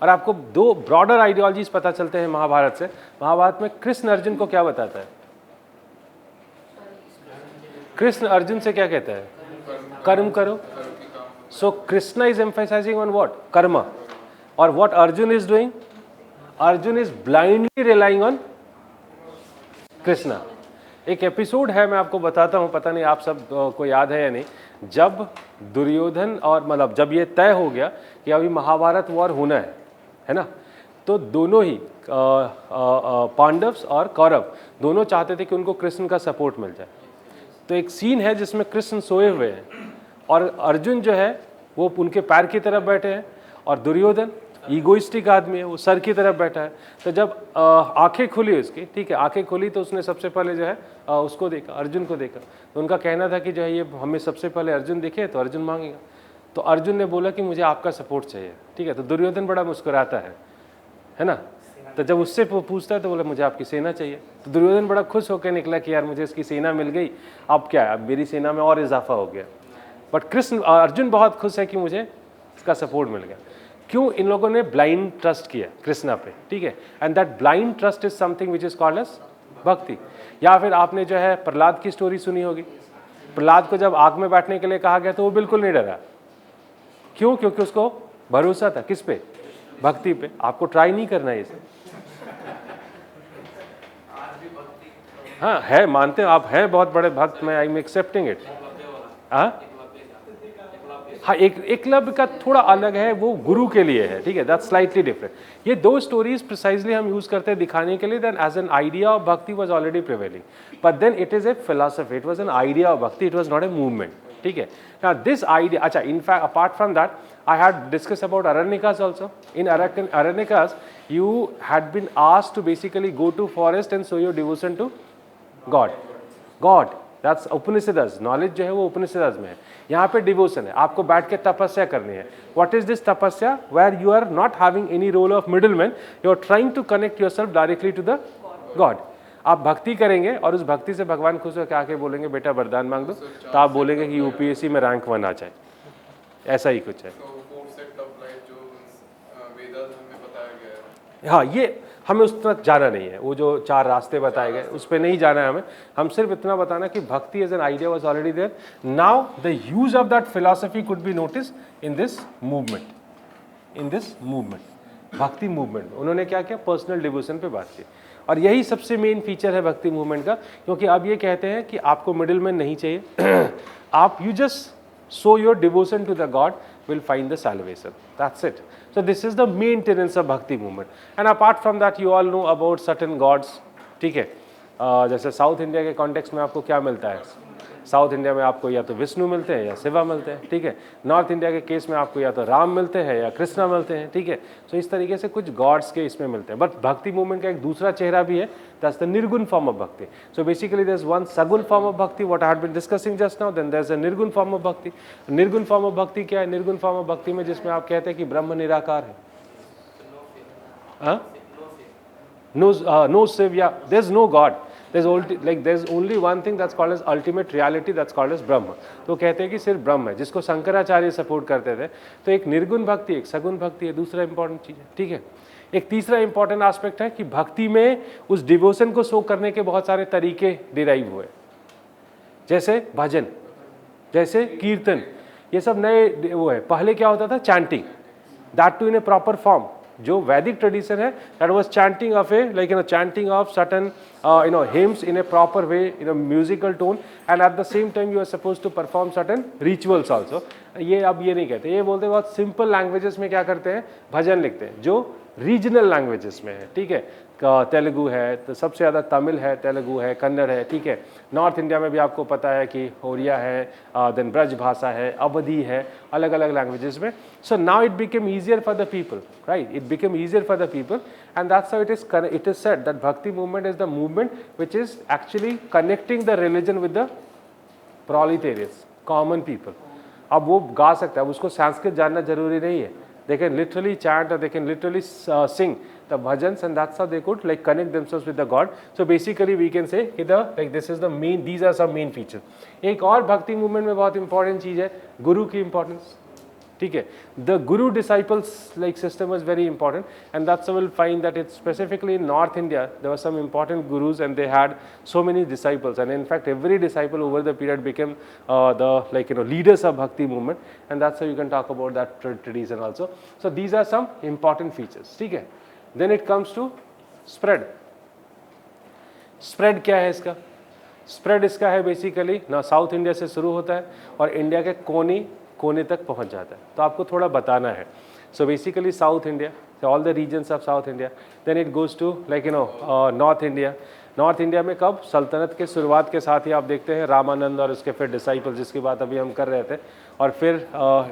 और आपको दो ब्रॉडर आइडियोलॉजीज पता चलते हैं महाभारत से. महाभारत में कृष्ण अर्जुन को क्या बताता है? कृष्ण अर्जुन से क्या कहता है? कर्म करो. So Krishna is emphasising on what? Karma. और what Arjun is doing? Arjun is blindly relying on Krishna. एक एपिसोड है, मैं आपको बताता हूँ, पता नहीं आप सब को याद है या नहीं. जब दुर्योधन और जब ये तय हो गया कि अभी महाभारत वॉर होना है ना, तो दोनों ही पांडव्स और कौरव दोनों चाहते थे कि उनको कृष्ण का सपोर्ट मिल जाए. तो एक सीन है जिसमें कृष्ण सोए हुए हैं और अर्जुन जो है वो उनके पैर की तरफ बैठे हैं, और दुर्योधन ईगोइस्टिक आदमी है, वो सर की तरफ बैठा है. तो जब आंखें खुली उसकी, ठीक है, आंखें खुली तो उसने सबसे पहले जो है उसको देखा, अर्जुन को देखा. तो उनका कहना था कि जो है ये हमें सबसे पहले अर्जुन दिखे तो अर्जुन मांगेगा. तो अर्जुन ने बोला कि मुझे आपका सपोर्ट चाहिए. ठीक है, तो दुर्योधन बड़ा मुस्कुराता है ना. तो जब उससे पूछता है तो बोला मुझे आपकी सेना चाहिए. तो दुर्योधन बड़ा खुश होकर निकला कि यार मुझे इसकी सेना मिल गई, अब क्या है, अब मेरी सेना में और इजाफा हो गया. बट अर्जुन बहुत खुश है कि मुझे इसका सपोर्ट मिल गया. क्यों? इन लोगों ने ब्लाइंड ट्रस्ट किया कृष्णा पे. ठीक है, and that blind trust is something which is called as bhakti. या फिर आपने जो है प्रहलाद की स्टोरी सुनी होगी. प्रहलाद को जब आग में बैठने के लिए कहा गया तो वो बिल्कुल नहीं डरा. क्यों? क्योंकि उसको भरोसा था किस पे? भक्ति पे. आपको ट्राई नहीं करना है इसे. हाँ है, मानते हैं आप हैं बहुत बड़े भक्त, मैं आई एम एक्सेप्टिंग इट. हाँ, एकलव्य का थोड़ा अलग है, वो गुरु के लिए है. ठीक है, दैट्स स्लाइटली डिफरेंट. ये दो स्टोरीज प्रिसाइजली हम यूज करते हैं दिखाने के लिए. Then as an idea of bhakti was already prevailing, but then it is a philosophy. It was an idea of bhakti, it was not a movement. ठीक है, नाउ दिस आइडिया, अच्छा, in fact apart from that I had discussed about Aranyakas also. In Aranyakas, you had been asked to basically go to forest and show your devotion to God. God, that's Upanishads. Knowledge जो है वो Upanishads में है. यहाँ पे devotion है, आपको बैठ के तपस्या करनी है. What is this तपस्या? Where you are not having any role of middleman, you are trying to connect yourself directly to the God. आप भक्ति करेंगे और उस भक्ति से भगवान खुश होकर आके बोलेंगे बेटा वरदान मांग दो, तो आप बोलेंगे कि यूपीएससी में रैंक 1 आ जाए. ऐसा ही कुछ है. हाँ, ये हमें उस तक जाना नहीं है, वो जो 4 रास्ते बताए गए उस पर नहीं जाना है हमें, हम सिर्फ इतना बताना कि bhakti as an idea was already there, now the use of that philosophy could be notice in this movement, in this movement, bhakti movement. उन्होंने क्या किया, पर्सनल डिवोशन पे बात की, और यही सबसे मेन फीचर है भक्ति मूवमेंट का, क्योंकि अब ये कहते हैं कि आपको मिडिल मैन नहीं चाहिए आप you just show your devotion to the God will find the salvation, that's it. So this is the main tenets of bhakti movement, and apart from that you all know about certain gods, ठीक है। जैसे south India के context में आपको क्या मिलता है, south India में आपको या तो विष्णु मिलते हैं या शिवा मिलते हैं, ठीक है। नॉर्थ इंडिया के केस में आपको या तो राम मिलते हैं या कृष्णा मिलते हैं, ठीक है। सो इस तरीके से कुछ गॉड्स के इसमें मिलते हैं। बट भक्ति मूवमेंट का एक दूसरा चेहरा भी है, that's the nirgun form of bhakti. So basically there is one sagun form of bhakti what I had been discussing just now, then there is a nirgun form of भक्ति। निर्गुण फॉर्म ऑफ भक्ति क्या है, निर्गुण फॉर्म ऑफ भक्ति में जिसमें आप कहते हैं कि ब्रह्म निराकार है, no shiv, yeah, there's no god, there's only one thing that's called as ultimate reality, that's called as ब्रह्म। तो कहते हैं कि सिर्फ ब्रह्म है, जिसको शंकराचार्य सपोर्ट करते थे। तो एक निर्गुण भक्ति, एक सगुण भक्ति है, दूसरा इंपॉर्टेंट चीज है, ठीक है। एक तीसरा इंपॉर्टेंट एस्पेक्ट है कि भक्ति में उस डिवोशन को शो करने के बहुत सारे तरीके डिराइव हुए, जैसे भजन, जैसे कीर्तन, ये सब नए वो है। पहले क्या होता था, chanting, that too in a proper form. जो वैदिक ट्रेडिशन है that was chanting of a like chanting of certain hymns in a proper way in a musical tone, and at the same time you are supposed to perform certain rituals also। ये अब ये नहीं कहते, ये बोलते बहुत simple languages में क्या करते हैं, भजन लिखते हैं, जो रीजनल लैंग्वेजेस में है, ठीक है। तेलुगु है तो सबसे ज़्यादा तमिल है, तेलुगु है, कन्नड़ है, ठीक है। नॉर्थ इंडिया में भी आपको पता है कि ओडिया है, देन ब्रज भाषा है, अवधी है, अलग अलग लैंग्वेजेस में। So now it became easier for the people, right, it became easier for the people, and that's how it is said that bhakti movement is the movement which is actually connecting the religion with the proletariats, common people। अब वो गा सकता है, अब उसको संस्कृत जानना जरूरी नहीं है, they can literally chant or they can literally sing the bhajans, and that's how they could like connect themselves with the God। So basically we can say कि the like this is the main, these are some main features। एक और भक्ति movement में बहुत important चीज है गुरु की importance, ठीक है। The guru disciples like system is very important, and that's will find that it specifically in North India there were some important gurus and they had so many disciples, and in fact every disciple over the period became the like leaders of bhakti movement, and that's how you can talk about that tradition also. So these are some important features, ठीक है। Then it comes to spread. Spread क्या है इसका, spread इसका है basically ना south India से शुरू होता है और इंडिया के कोने तक पहुंच जाता है, तो आपको थोड़ा बताना है। So basically south India, all the regions of south India, then it goes to like north India. North India में कब, सल्तनत के शुरुआत के साथ ही आप देखते हैं रामानंद और उसके फिर डिसाइपल, जिसकी बात अभी हम कर रहे थे, और फिर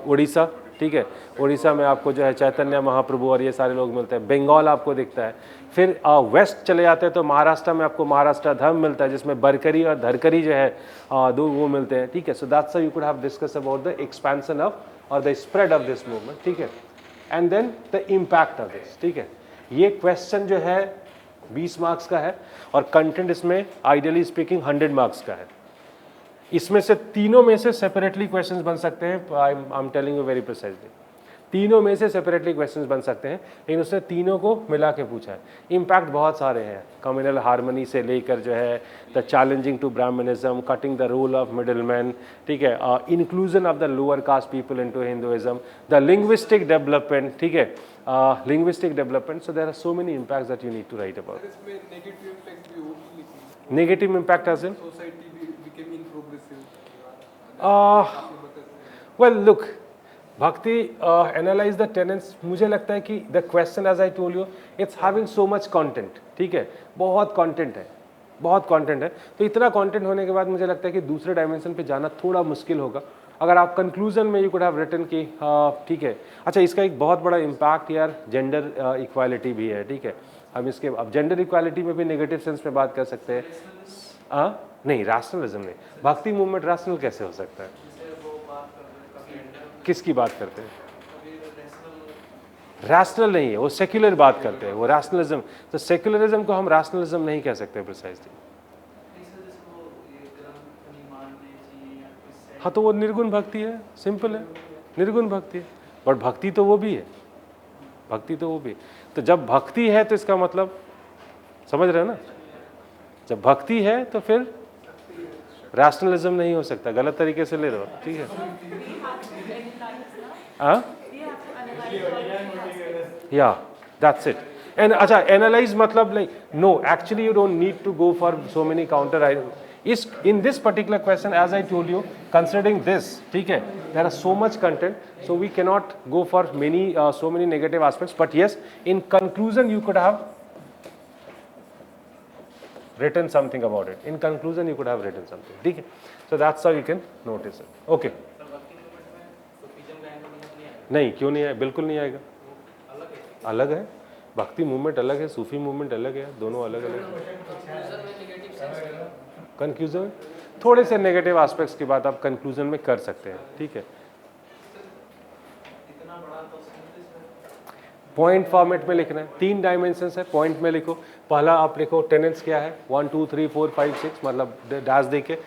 उड़ीसा, ठीक है। उड़ीसा में आपको जो है चैतन्य महाप्रभु और ये सारे लोग मिलते हैं। बंगाल आपको दिखता है। फिर वेस्ट चले जाते हैं तो महाराष्ट्र में आपको महाराष्ट्र धर्म मिलता है, जिसमें बरकरी और धरकरी जो है दो वो मिलते हैं, ठीक है। So that's how you could have discuss about the expansion of और the spread of this movement, ठीक है। And then the impact of this, ठीक है। ये क्वेश्चन जो है 20 मार्क्स का है और कंटेंट इसमें आइडियली स्पीकिंग 100 मार्क्स का है। इसमें से तीनों में से सेपरेटली क्वेश्चंस बन सकते हैं, आई am telling you very precisely, तीनों में से सेपरेटली क्वेश्चंस बन सकते हैं, लेकिन उसने तीनों को मिला के पूछा है। इम्पैक्ट बहुत सारे हैं, कम्युनल हार्मनी से लेकर जो है the challenging to Brahmanism, cutting the role of middle man, ठीक है, inclusion of the lower caste people into Hinduism, the linguistic development, ठीक है, linguistic development. So there are so many impacts that you need to write about. Negative impact as in well look, bhakti analyze the tenets। मुझे लगता है कि the question as I told you it's having so much content, ठीक है, बहुत content है, बहुत content है। तो इतना content होने के बाद मुझे लगता है कि दूसरे डायमेंशन पे जाना थोड़ा मुश्किल होगा। अगर आप कंक्लूजन में यू कुड हैव रिटन की ठीक है, अच्छा इसका एक बहुत बड़ा इम्पैक्ट यार जेंडर इक्वालिटी भी है, ठीक है। हम इसके अब जेंडर इक्वालिटी में भी नेगेटिव सेंस में बात कर सकते हैं, नहीं रैशनलिज्म नहीं, भक्ति मूवमेंट रैशनल कैसे हो सकता है? किसकी बात करते हैं? रैशनल नहीं है वो, सेक्युलर बात करते हैं वो, रैशनलिज्म। तो सेक्युलरिज्म को हम रैशनलिज्म नहीं कह सकते प्रिसाइजली। हाँ तो वो निर्गुण भक्ति है, सिंपल है, निर्गुण भक्ति है। बट भक्ति तो वो भी है, भक्ति तो वो भी। तो जब भक्ति है तो इसका मतलब समझ रहे हो ना? जब भक्ति है तो फिर रैशनलिज्म नहीं हो सकता, गलत तरीके से ले रहे हो, ठीक है? हाँ, या दैट्स इट. एंड अच्छा, एनालाइज मतलब नहीं, no, actually you don't need to go for so many counter. Is in this particular question, as I told you, considering this, ठीक है, there are so much content, so we cannot go for many so many negative aspects. But yes, in conclusion, you could have written something about it. In conclusion, you could have written something. ठीक है, so that's how you can notice it. Okay. नहीं, क्यों नहीं है? बिल्कुल नहीं आएगा. अलग है. भक्ति मूवमेंट अलग है, सूफी मूवमेंट अलग है, दोनों अलग अलग है. कंक्लूजन थोड़े से नेगेटिव एस्पेक्ट्स की बात आप कंक्लूजन में कर सकते हैं, ठीक है? पॉइंट फॉर्मेट में लिखना है, 3 डायमेंशंस है, पॉइंट में लिखो. पहला आप लिखो टेनेंट्स क्या है, 1 2 3 4 5 6, मतलब डैश देके.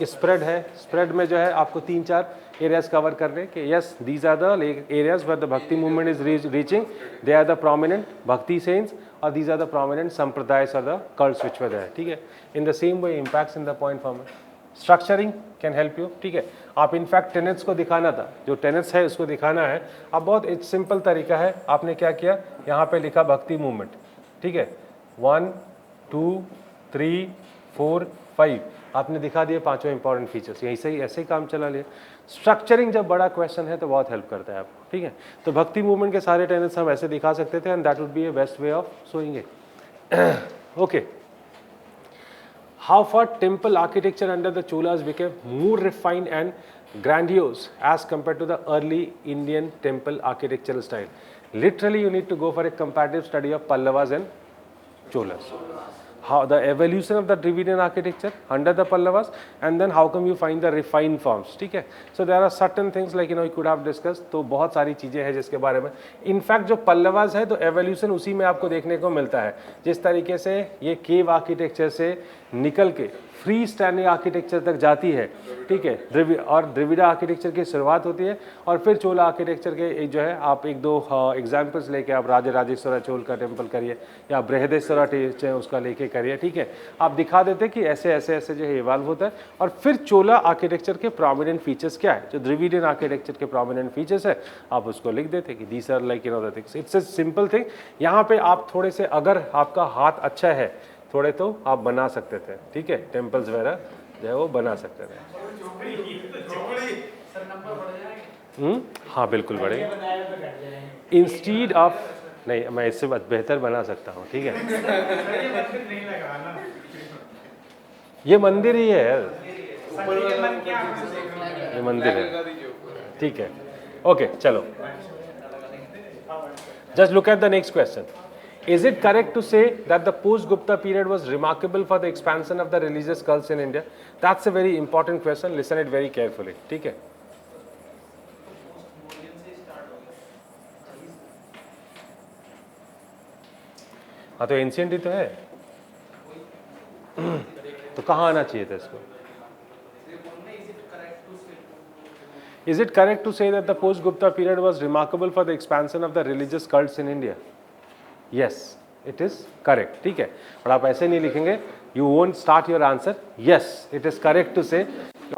स्प्रेड है, स्प्रेड में जो है आपको 3-4 एरियाज कवर करने के. Yes, these are the areas where the bhakti movement is reaching. They are the prominent bhakti saints, or these are the prominent sampradayas or the cults which were there. ठीक है? In the same way, impacts in the point format. Structuring can help you. ठीक है? आप in fact tenets को दिखाना था, जो tenets है उसको दिखाना है. अब बहुत एक सिंपल तरीका है, आपने क्या किया, यहाँ पे लिखा भक्ति मूवमेंट. ठीक है? 1 2 3 4 5, आपने दिखा दिए 5 इंपॉर्टेंट फीचर्स. यही से ऐसे ही काम चला लिया. स्ट्रक्चरिंग जब बड़ा क्वेश्चन है तो बहुत हेल्प करता है आपको. ठीक है? तो भक्ति मूवमेंट के सारे टेनेट्स हम ऐसे दिखा सकते थे, and that would be A best way of showing it. Okay. How for temple architecture under the Cholas became more refined and grandiose as compared to the early Indian temple architectural style. Literally, you need to go for a comparative study of Pallavas and Cholas. How the evolution of the Dravidian architecture under the Pallavas, and then how come you find the refined forms. ठीक है? So there are certain things like you could have discussed. तो बहुत सारी चीज़ें हैं जिसके बारे में. इनफैक्ट जो पल्लवास है तो एवोल्यूशन उसी में आपको देखने को मिलता है. जिस तरीके से ये केव आर्किटेक्चर से निकल के फ्री स्टैंडिंग आर्किटेक्चर तक जाती है. ठीक है? द्रविड़ा आर्किटेक्चर की शुरुआत होती है, और फिर चोला आर्किटेक्चर के जो है आप 1-2 एग्जाम्पल्स लेके आप राजराजेश्वरा चोल का टेम्पल करिए, या बृहदेश्वरा उसका लेके करिए. ठीक है? आप दिखा देते कि ऐसे ऐसे ऐसे जो है इवॉल्व होता है. और फिर चोला आर्किटेक्चर के प्रोमिनेंट फीचर्स क्या है, जो द्रविडियन आर्किटेक्चर के प्रोमिनेंट फीचर्स है, आप उसको लिख देते कि these are like the things. It's a simple thing. यहाँ पे आप थोड़े से, अगर आपका हाथ अच्छा है थोड़े, तो आप बना सकते थे. ठीक है? टेम्पल्स वगैरह जो है वो बना सकते थे. हाँ, बिल्कुल बढ़ेगा. इंस्टीड ऑफ, नहीं, मैं इससे बेहतर बना सकता हूँ. ठीक है? ये मंदिर ही है, ये मंदिर है. ठीक है? ओके, चलो. Just look at the next question. Is it correct to say that the post-Gupta period was remarkable for the expansion of the religious cults in India? That's a very important question. Listen it very carefully. ठीक है? हाँ, तो ancient ही तो है. तो कहाँ आना चाहिए था इसको? Is it correct to say that the post-Gupta period was remarkable for the expansion of the religious cults in India? Yes, it is correct. ठीक है? और आप ऐसे नहीं लिखेंगे, you won't start your answer. Yes, it is correct to say.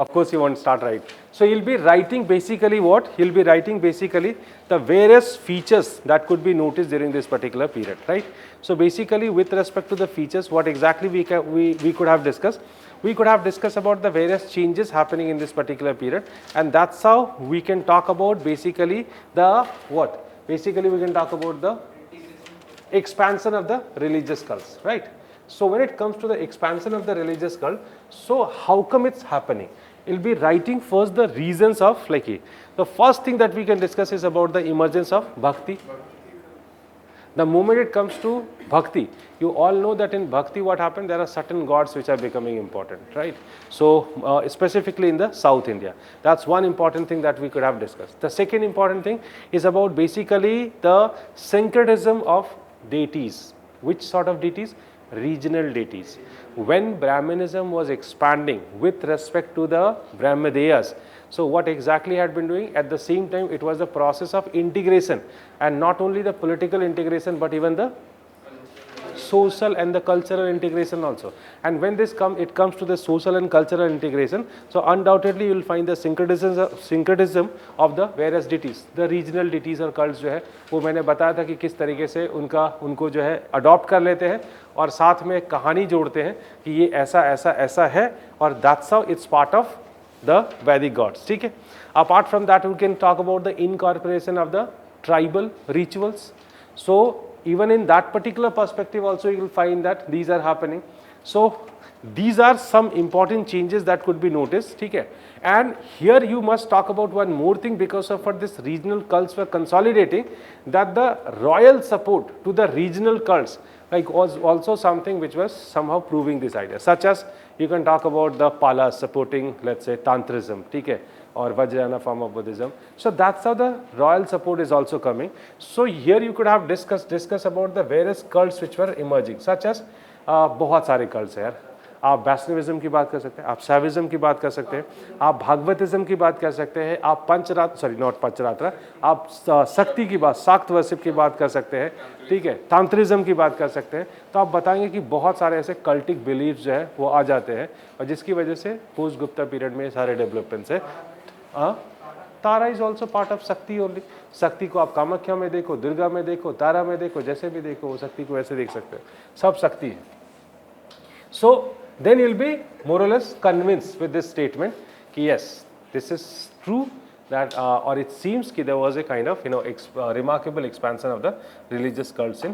Of course, you won't start right. So you'll be writing basically what? You'll be writing basically the various features that could be noticed during this particular period, right? So basically, with respect to the features, what exactly we could have discussed. We could have discussed about the various changes happening in this particular period, and that's how we can talk about basically the what? Basically, we can talk about the expansion of the religious cults, right? So when it comes to the expansion of the religious cult, so how come it's happening? We'll be writing first the reasons of, like, the first thing that we can discuss is about the emergence of bhakti. The moment it comes to bhakti, you all know that in bhakti what happened, there are certain gods which are becoming important, right? So specifically in the South India, that's one important thing that we could have discussed. The second important thing is about basically the syncretism of deities. Which sort of deities? Regional deities. When Brahmanism was expanding with respect to the Brahmadeyas, so what exactly had been doing? At the same time, it was the process of integration, and not only the political integration but even the social and the cultural integration also. And when it comes to the social and cultural integration, so undoubtedly you will find the syncretism of the various deities, the regional deities और cults जो है वो मैंने बताया था कि किस तरीके से उनको जो है अडॉप्ट कर लेते हैं और साथ में कहानी जोड़ते हैं कि ये ऐसा ऐसा ऐसा है और that's how it's part of the Vedic gods. ठीक है. Apart from that, we can talk about the incorporation of the tribal rituals. So even in that particular perspective also you will find that these are happening. So these are some important changes that could be noticed. ठीक है. And here you must talk about one more thing, because of what this regional cults were consolidating, that the royal support to the regional cults like was also something which was somehow proving this idea, such as you can talk about the Palas supporting, let's say, Tantrism, ठीक है, or Vajrayana form of Buddhism. So that's how the royal support is also coming. So here you could have discuss about the various cults which were emerging, such as बहुत सारे cults हैं यार. आप Vaishnavism की बात कर सकते हैं, आप शैविज्म की बात कर सकते हैं, आप भागवतिज्म की बात कर सकते हैं, आप आप शक्ति की बात, शाक्त वर्शिप की बात कर सकते हैं, ठीक है, तांत्रिज्म की बात कर सकते हैं. तो आप बताएंगे कि बहुत सारे ऐसे कल्टिक बिलीफ जो है वो आ जाते हैं और जिसकी वजह से पोस्ट गुप्ता पीरियड में सारे डेवलपमेंट्स है. तारा इज ऑल्सो पार्ट ऑफ शक्ति ओनली. शक्ति को आप कामाख्या में देखो, दुर्गा में देखो, तारा में देखो, जैसे भी देखो वो शक्ति को ऐसे देख सकते हो, सब शक्ति है. So then you'll be more or less convinced with this statement कि yes, this is true, that or it seems कि there was a kind of remarkable expansion of the religious cults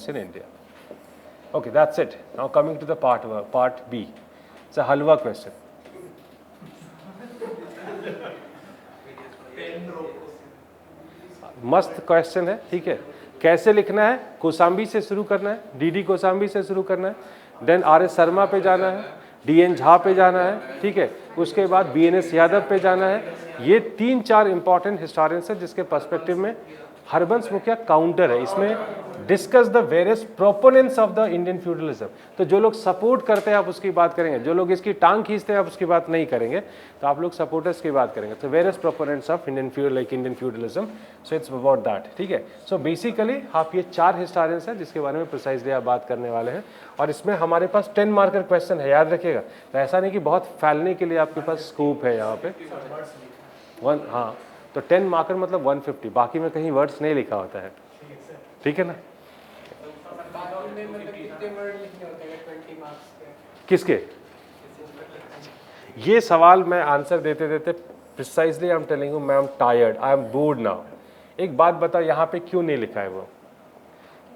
in India. Okay, that's it. Now coming to the part B. It's a halwa question. मस्त question है. ठीक है, कैसे लिखना है? कोसाम्बी से शुरू करना है, डीडी कोसाम्बी से शुरू करना है, देन आर एस शर्मा पे जाना है, डीएन झा पे जाना है, ठीक है, उसके बाद बीएनएस यादव पे जाना है. ये 3-4 इंपॉर्टेंट हिस्टोरियंस है जिसके पर्सपेक्टिव में हरबंस मुखिया काउंटर है. इसमें discuss the various proponents of the Indian feudalism. तो जो लोग सपोर्ट करते हैं आप उसकी बात करेंगे, जो लोग इसकी टांग खींचते हैं आप उसकी बात नहीं करेंगे, तो आप लोग सपोर्टर्स की बात करेंगे. तो various proponents of Indian feudalism, so it's about that. ठीक है. सो बेसिकली आप ये 4 हिस्टोरियंस हैं जिसके बारे में प्रिसाइजली आप बात करने वाले हैं और इसमें हमारे पास 10 मार्कर क्वेश्चन है, याद रखिएगा. तो ऐसा नहीं कि बहुत फैलने के लिए आपके पास स्कोप है यहाँ पे. हाँ, तो 10 मार्कर मतलब 150, बाकी में कहीं वर्ड्स नहीं लिखा होता है. ठीक है ना. किसके? ये सवाल मैं आंसर देते देते precisely I am telling you, मैं am tired, I am bored now. एक बात बताओ, यहाँ पे क्यों नहीं लिखा है? वो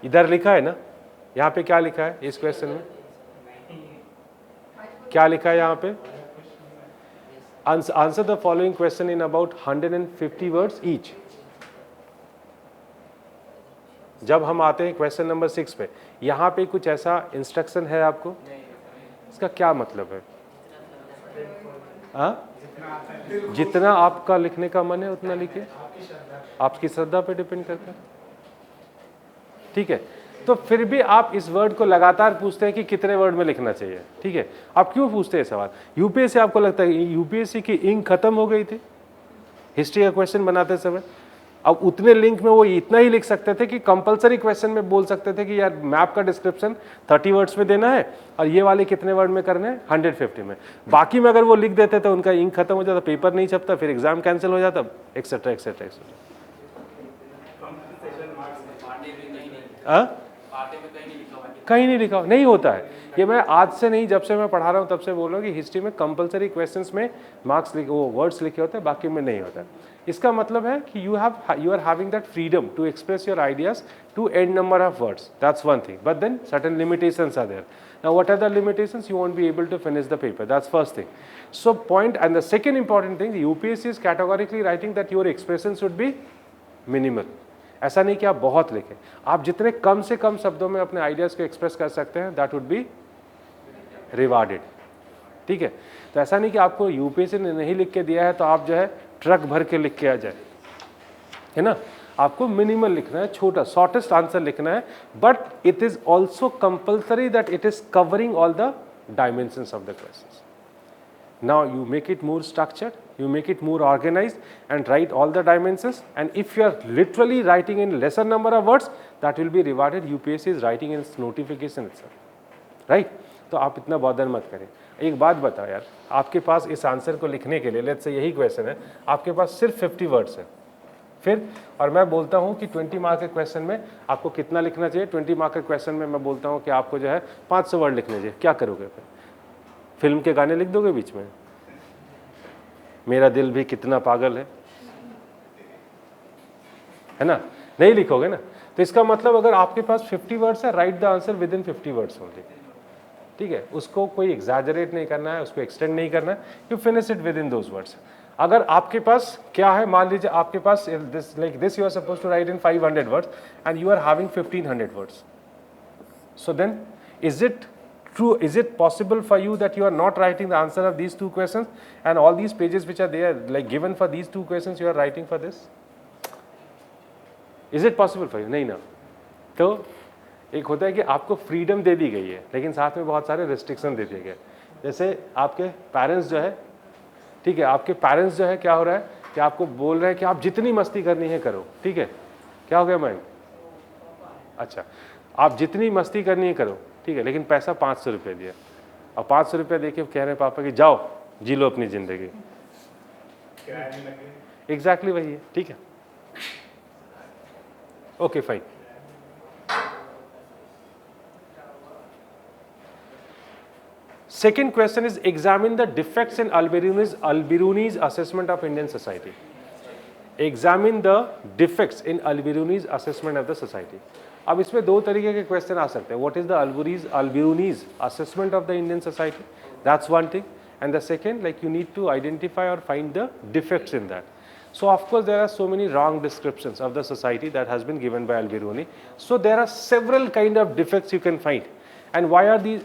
इधर लिखा है ना, यहाँ पे क्या लिखा है? इस क्वेश्चन में क्या लिखा है? यहाँ पे answer the following question in about 150 words each. जब हम आते हैं क्वेश्चन नंबर 6 पे, यहाँ पे कुछ ऐसा इंस्ट्रक्शन है आपको? इसका क्या मतलब है? जितना आपका लिखने का मन है उतना लिखिए, आपकी श्रद्धा पे डिपेंड करता है. ठीक है. तो फिर भी आप इस वर्ड को लगातार पूछते हैं कि कितने वर्ड में लिखना चाहिए. ठीक है. आप क्यों पूछते हैं सवाल? यूपीएससी आपको लगता है यूपीएससी की इंक खत्म हो गई थी हिस्ट्री का क्वेश्चन बनाते समय? अब उतने लिंक में वो इतना ही लिख सकते थे कि कंपलसरी क्वेश्चन में बोल सकते थे कि यार मैप का डिस्क्रिप्शन 30 वर्ड्स में देना है और ये वाले कितने वर्ड में करने हैं? 150 में. बाकी में अगर वो लिख देते तो उनका इंक खत्म हो जाता, पेपर नहीं छपता, फिर एग्जाम कैंसिल हो जाता, एक्सेट्रा एक्सेट्रा एक्सेट्रा. कहीं नहीं लिखा, नहीं होता है. ये मैं आज से नहीं, जब से मैं पढ़ा रहा हूँ तब से बोल रहा हूँ कि हिस्ट्री में कंपलसरी क्वेश्चंस में मार्क्स लिखे, वो वर्ड्स लिखे होते हैं, बाकी में नहीं होता है. इसका मतलब है कि you are having that freedom to express your ideas to an number of words. That's one thing, but then certain limitations are there. Now what are the limitations? You won't be able to finish the paper. That's first thing. So point, and the second important thing, the UPSC is categorically writing that your expression should be minimal. ऐसा नहीं कि आप बहुत लिखें, आप जितने कम से कम शब्दों में अपने आइडियाज़ को एक्सप्रेस कर सकते हैं, दैट वुड बी रिवार्डेड. ठीक है. तो ऐसा नहीं कि आपको यूपीएससी ने नहीं लिख के दिया है तो आप जो है ट्रक भर के लिख के आ जाए, है ना. आपको मिनिमल लिखना है, छोटा शॉर्टेस्ट आंसर लिखना है, but it is also compulsory that it is covering all the dimensions of the questions. Now you make it more structured, you make it more organized and write all the dimensions, and if you are literally writing in lesser number of words, that will be rewarded. UPSC is writing in its notification itself, right? तो आप इतना bother मत करें। एक बात बताओ यार, आपके पास इस आंसर को लिखने के लिए, लेट्स से यही क्वेश्चन है, आपके पास सिर्फ 50 वर्ड्स है, फिर और मैं बोलता हूँ कि 20 मार्क के क्वेश्चन में आपको कितना लिखना चाहिए? 20 मार्क के क्वेश्चन में मैं बोलता हूँ कि आपको जो है 500 वर्ड लिखने चाहिए, क्या करोगे फिर? फिल्म के गाने लिख दोगे बीच में, मेरा दिल भी कितना पागल है ना? नहीं लिखोगे ना। तो इसका मतलब अगर आपके पास 50 वर्ड्स है, right the answer with in 50 words only, ठीक है? उसको कोई एग्जैजरेट नहीं करना है, उसको एक्सटेंड नहीं करना है, you finish it within those words. अगर आपके पास क्या है, मान लीजिए आपके पास this like this you are suppose to write in 500 words and you are having 1500 words, so then is it true, is it possible for you that you are not writing the answer of these two questions and all these pages which are there like given for these two questions you are writing for this? Is it possible for you? नहीं ना। तो एक होता है कि आपको freedom दे दी गई है लेकिन साथ में बहुत सारे रिस्ट्रिक्शन दे दिए गए। जैसे आपके पेरेंट्स जो है, ठीक है, आपके पेरेंट्स जो है क्या हो रहा है कि आपको बोल रहे हैं कि आप जितनी मस्ती करनी है करो, ठीक है? क्या हो गया मैम? अच्छा, आप जितनी मस्ती करनी है करो, ठीक है, लेकिन पैसा 500 रुपये दिया और 500 रुपये दे के कह रहे हैं पापा कि जाओ जी लो अपनी जिंदगी। एग्जैक्टली वही है, ठीक है? Okay fine. Second question is examine the defects in Al-Biruni's assessment of Indian society. Examine the defects in Al-Biruni's assessment of the society. अब इसमें दो तरीके के क्वेश्चन आ सकते हैं. What is the Al-Biruni's assessment of the Indian society? That's one thing. And the second, like you need to identify or find the defects in that. So of course there are so many wrong descriptions of the society that has been given by Al-Biruni. So there are several kind of defects you can find. And why are these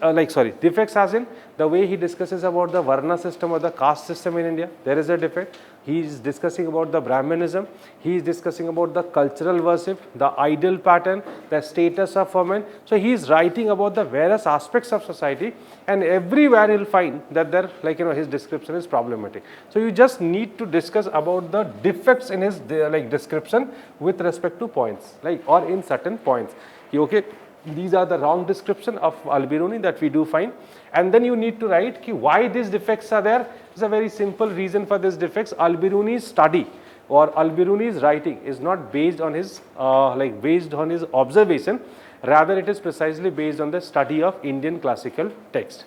defects as in the way he discusses about the Varna system or the caste system in India, there is a defect. He is discussing about the Brahmanism, he is discussing about the cultural worship, the idol pattern, the status of women. So he is writing about the various aspects of society and everywhere you will find that there his description is problematic. So you just need to discuss about the defects in his description with respect to points or in certain points. Okay. These are the wrong description of Al-Biruni that we do find, and then you need to write ki why these defects are there. It's a very simple reason for these defects. Al-Biruni's study or Al-Biruni's writing is not based on his based on his observation, rather it is precisely based on the study of Indian classical text.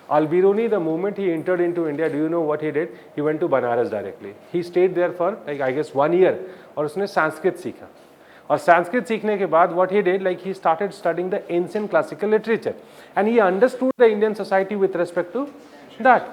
Al-Biruni, the moment he entered into India, do you know what he did? He went to Banaras directly. He stayed there for I guess 1 year और उसने संस्कृत सीखा. और संस्कृत सीखने के बाद what he did, he started studying the ancient classical literature and he understood the Indian society with respect to that.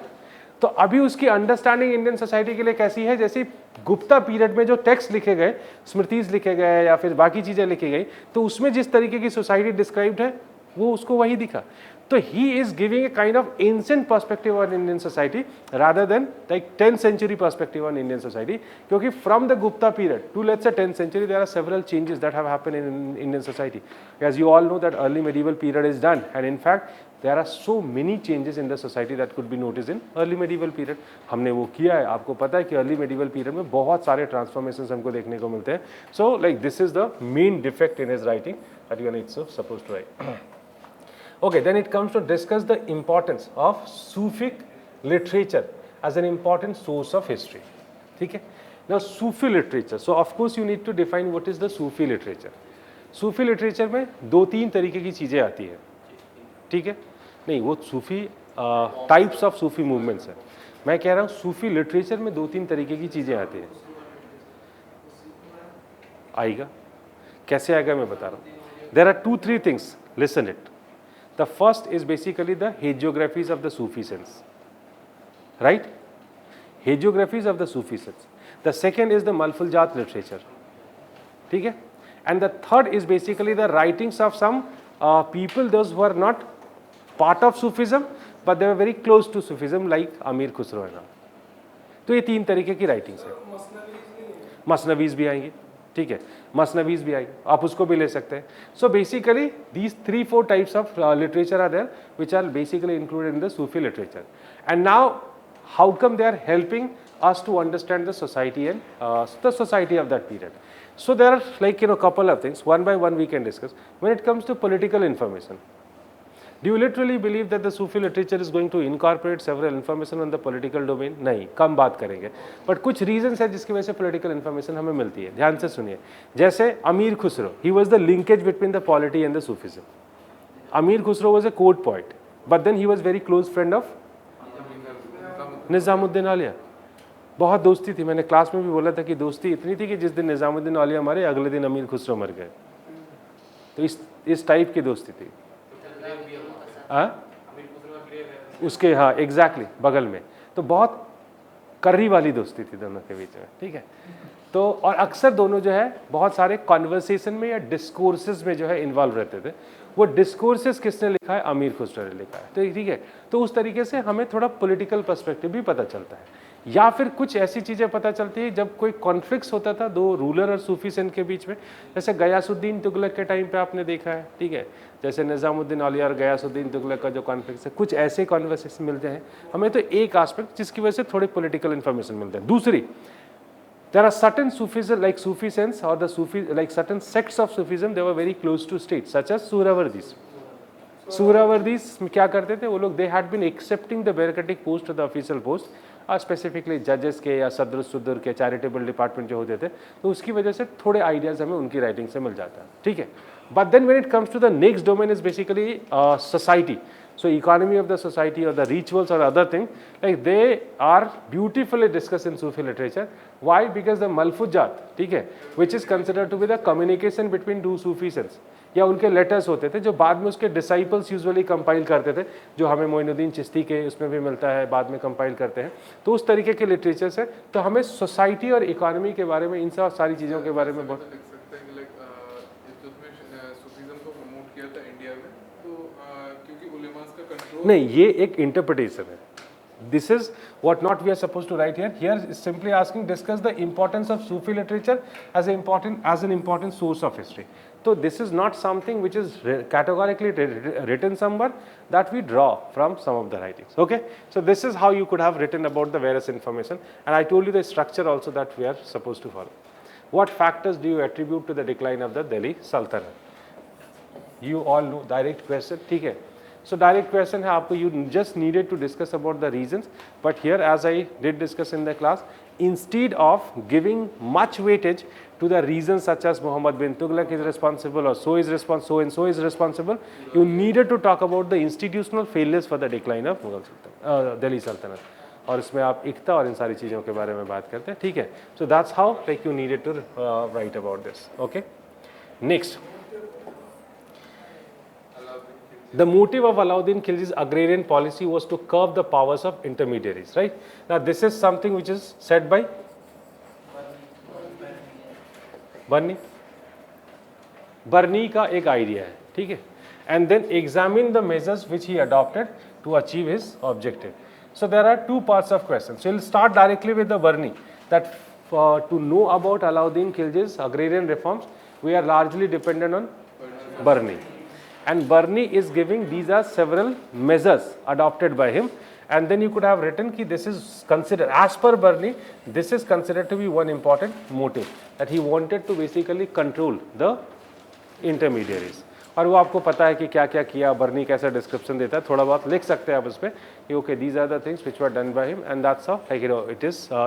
तो अभी उसकी अंडरस्टैंडिंग इंडियन सोसाइटी के लिए कैसी है? जैसे गुप्ता पीरियड में जो टेक्स्ट लिखे गए, स्मृतिज लिखे गए या फिर बाकी चीज़ें लिखी गई, तो उसमें जिस तरीके की सोसाइटी डिस्क्राइब्ड है वो उसको वही दिखा. तो he is giving a kind of ancient perspective on Indian society rather than 10th century perspective on Indian society. क्योंकि from the Gupta period to let's say 10th century there are several changes that have happened in Indian society. As you all know that early medieval period is done and in fact there are so many changes in the society that could be noticed in early medieval period. हमने वो किया है, आपको पता है कि early medieval period में बहुत सारे transformations हमको देखने को मिलते हैं. So this is the main defect in his writing that you are not supposed to write. Okay, then it comes to discuss the importance of Sufic literature as an important source of history. Okay? Now, Sufi literature. So, of course, you need to define what is the Sufi literature. Sufi literature में दो तीन तरीके की चीज़ें आती है, ठीक है? नहीं, वो सूफी टाइप्स ऑफ सूफी मूवमेंट्स है. मैं कह रहा हूँ सूफी लिटरेचर में दो तीन तरीके की चीज़ें आती हैं. आएगा कैसे आएगा मैं बता रहा हूँ. There are 2-3 things. Listen it. The first is basically the hagiographies of the Sufi saints, right? Hagiographies of the Sufi saints. The second is the Malfuljat literature, ठीक है? And the third is basically the writings of some people, those who are not part of Sufism, but they were very close to Sufism, like Amir Khusro and all. तो ये तीन तरीके की writings है. मसनवीज भी आएंगी, ठीक है, मसनवीज भी आएगी, आप उसको भी ले सकते हैं. So basically these 3-4 types of literature are there which are basically included in the Sufi literature. And now how come they are helping us to understand the society and the society of that period. So there are, like, couple of things, one by one we can discuss. When it comes to political information, do you literally believe that the Sufi literature is going to incorporate several information on the political domain? नहीं, कम बात करेंगे, but कुछ reasons है जिसकी वजह से political information हमें मिलती है. ध्यान से सुनिए. जैसे अमीर Khusro, he was the linkage between the polity and the Sufism. Amir Khusro was a court poet, but then he was very close friend of Nizamuddin औलिया. बहुत दोस्ती थी. मैंने क्लास में भी बोला था कि दोस्ती इतनी थी कि जिस दिन निज़ामुद्दीन औलिया मरे अगले दिन अमीर खुसरो मर गए. तो इस टाइप की दोस्ती थी. उसके, हाँ एग्जैक्टली बगल में. तो बहुत कर्री वाली दोस्ती थी दोनों के बीच में. ठीक है. तो और अक्सर दोनों जो है बहुत सारे कॉन्वर्सेशन में या डिस्कोर्सेस में जो है इन्वॉल्व रहते थे. वो डिस्कोर्सेस किसने लिखा है? अमीर खुसरो ने लिखा है. तो ठीक है. तो उस तरीके से हमें थोड़ा पॉलिटिकल पर्सपेक्टिव भी पता चलता है. या फिर कुछ ऐसी चीज़ें पता चलती है जब कोई कॉन्फ्लिक्ट्स होता था दो रूलर और सूफी सेन के बीच में. जैसे गयासुद्दीन तुगलक के टाइम पे आपने देखा है. ठीक है. जैसे निज़ामुद्दीन औलिया और गयासुद्दीन तुगलक का जो कॉन्फ्लिक्ट है, कुछ ऐसे कॉन्वर्सेशन मिलते हैं हमें. तो एक एस्पेक्ट जिसकी वजह से थोड़े पॉलिटिकल इन्फॉर्मेशन मिलते हैं. दूसरी, there are certain Sufism like Sufisms or the Sufi, like certain sects of Sufism, they were very close to state, such as Suravardis. Suravardis क्या करते थे वो लोग? they had been accepting the bureaucratic post to the official post, specifically जजेस के या सदर सुदर के चैरिटेबल डिपार्टमेंट जो होते थे, तो उसकी वजह से थोड़े आइडियाज़ हमें उनकी राइटिंग से मिल जाता है. ठीक है. But then when it comes to the next domain is basically society. So economy of the society or the rituals or other thing, like they are beautifully discussed in Sufi literature. Why? Because the Malfuzat, ठीक है, which is considered to be the communication between two Sufisans, या उनके letters होते थे जो बाद में उसके डिसाइपल्स यूजुअली कंपाइल करते थे, जो हमें मोइनुद्दीन चिश्ती के उसमें भी मिलता है, बाद में कंपाइल करते हैं. तो उस तरीके के लिटरेचर से तो हमें सोसाइटी और इकोनॉमी के बारे में, इन सब सारी चीज़ों के बारे में बहुत नहीं. ये एक इंटरप्रिटेशन है. This is what not we are supposed to write here. Here is simply asking discuss the importance of Sufi literature as an important source of history. So this is not something which is categorically written somewhere, that we draw from some of the writings. Okay, so this is how you could have written about the various information, and I told you the structure also that we are supposed to follow. What factors do you attribute to the decline of the Delhi Sultanate? You all know. Direct question. ठीक है. So direct question है आपको, you just needed to discuss about the reasons, but here as I did discuss in the class, instead of giving much weightage to the reasons such as Muhammad bin Tughlaq is responsible or so and so is responsible, you needed to talk about the institutional failures for the decline of Mughal Sultanate, Delhi Sultanate. और इसमें आप इक्ता और इन सारी चीज़ों के बारे में बात करते हैं. ठीक है. So that's how like you needed to write about this. Okay. Next. The motive of Alauddin Khilji's agrarian policy was to curb the powers of intermediaries, right? Now this is something which is said by Barni. Barni का एक idea है. ठीक है. And then examine the measures which he adopted to achieve his objective. So there are two parts of questions. So we'll start directly with the Barni, that to know about Alauddin Khilji's agrarian reforms, we are largely dependent on Barni. And Barni is giving these are several measures adopted by him, and then you could have written कि this is considered, as per Barni, this is considered to be one important motive, that he wanted to basically control the intermediaries. और वो आपको पता है कि क्या क्या किया, बर्नी कैसा डिस्क्रिप्शन देता है, थोड़ा बहुत लिख सकते हैं आप उस पर कि okay these are the things which were done by him and that's how like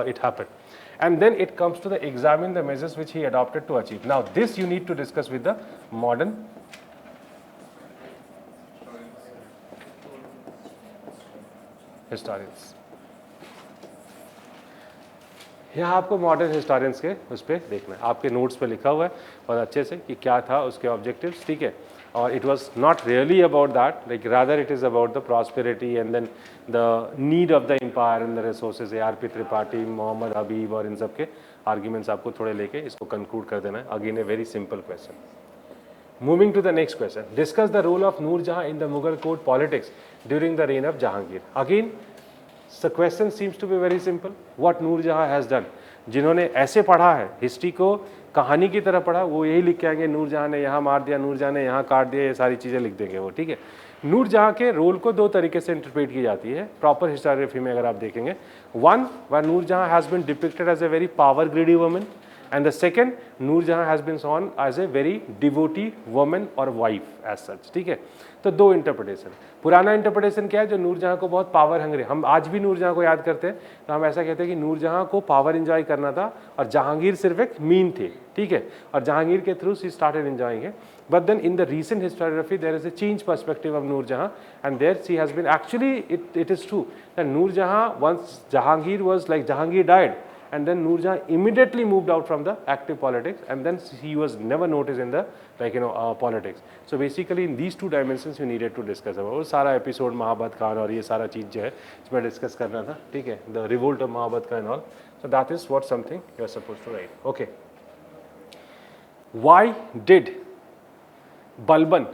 it happened. And then it comes to the examine the measures which he adopted to achieve. Now this you need to discuss with the modern historians. यहाँ आपको modern historians के उस पर देखना है, आपके notes पे लिखा हुआ है बहुत अच्छे से कि क्या था उसके ऑब्जेक्टिव्स. ठीक है. और it was not really about that, like rather it is about the prosperity and then the need of the empire and the resources. R P. Tripathi, Mohammad Habib और इन सब के आर्ग्यूमेंट्स आपको थोड़े लेके इसको कंक्लूड कर देना है. Again a very simple question. Moving to the next question, discuss the role of Nurjahan in the Mughal court politics during the reign of Jahangir. Again the question seems to be very simple. What Nurjahan has done. जिन्होंने ऐसे पढ़ा है history को, कहानी की तरह पढ़ा, वो यही लिख के आएंगे नूरजहां ने यहाँ मार दिया, नूरजहां ने यहाँ काट दिया, ये सारी चीज़ें लिख देंगे वो. ठीक है. नूरजहां के रोल को दो तरीके से इंटरप्रेट की जाती है प्रॉपर हिस्टोरियोग्राफी में अगर आप देखेंगे. One, where Nurjahan has been depicted as a very power greedy woman, and the second, Nurjahan has been shown as a very devotee woman or wife as such. ठीक है, तो दो इंटरप्रिटेशन. पुराना इंटरप्रिटेशन क्या है, जो नूरजहां को बहुत पावर हंग्री, हम आज भी नूरजहां को याद करते हैं तो हम ऐसा कहते हैं कि नूरजहां को पावर एंजॉय करना था और जहांगीर सिर्फ एक मीन थे. ठीक है, और जहांगीर के through she started enjoying it. But then in the recent historiography there is a changed perspective of Noor Jahan, and there she has been actually it is true that Noor Jahan, once Jahangir was like Jahangir died, and then Noor Jahan immediately moved out from the active politics, and then he was never noticed in the politics. So basically in these two dimensions we needed to discuss about. वो सारा episode Mahabat Khan और ये सारा चीज़ जो है इसमें discuss करना था. ठीक है, the revolt of Mahabat Khan and all. So that is what something you are supposed to write. Okay. Why did Balban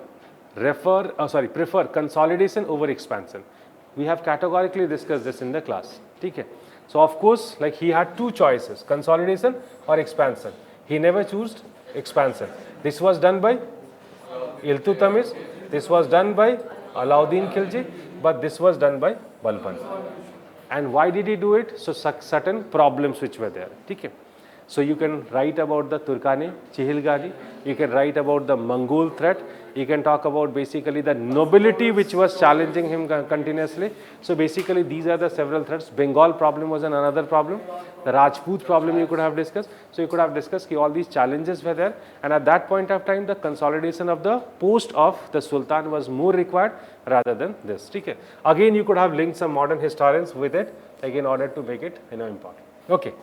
prefer consolidation over expansion? We have categorically discussed this in the class. ठीक है, so of course like he had two choices, consolidation or expansion. He never chose expansion. This was done by Iltutmish, this was done by Alauddin Khilji, but this was done by Balban. And why did he do it? So certain problems which were there. ठीक है, so you can write about the Turkani, Chihilgali, you can write about the Mongol threat, you can talk about basically the nobility which was challenging him continuously. So basically these are the several threats. Bengal problem was another problem. The Rajput problem you could have discussed. So you could have discussed all these challenges were there, and at that point of time the consolidation of the post of the Sultan was more required rather than this. Okay. Again you could have linked some modern historians with it, like in order to make it important. Okay.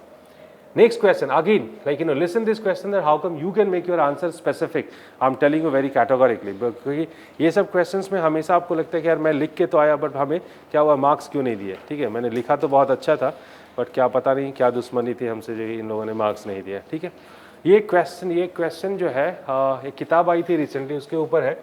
Next question, again, like listen this question that how come you can make your answer specific. I'm telling you very categorically, क्योंकि ये सब questions में हमेशा आपको लगता है कि यार मैं लिख के तो आया बट हमें क्या हुआ, मार्क्स क्यों नहीं दिए. ठीक है, मैंने लिखा तो बहुत अच्छा था बट क्या पता नहीं क्या दुश्मनी थी हमसे जो इन लोगों ने मार्क्स नहीं दिया. ठीक है, ये क्वेश्चन जो है एक किताब आई थी रिसेंटली, उसके ऊपर है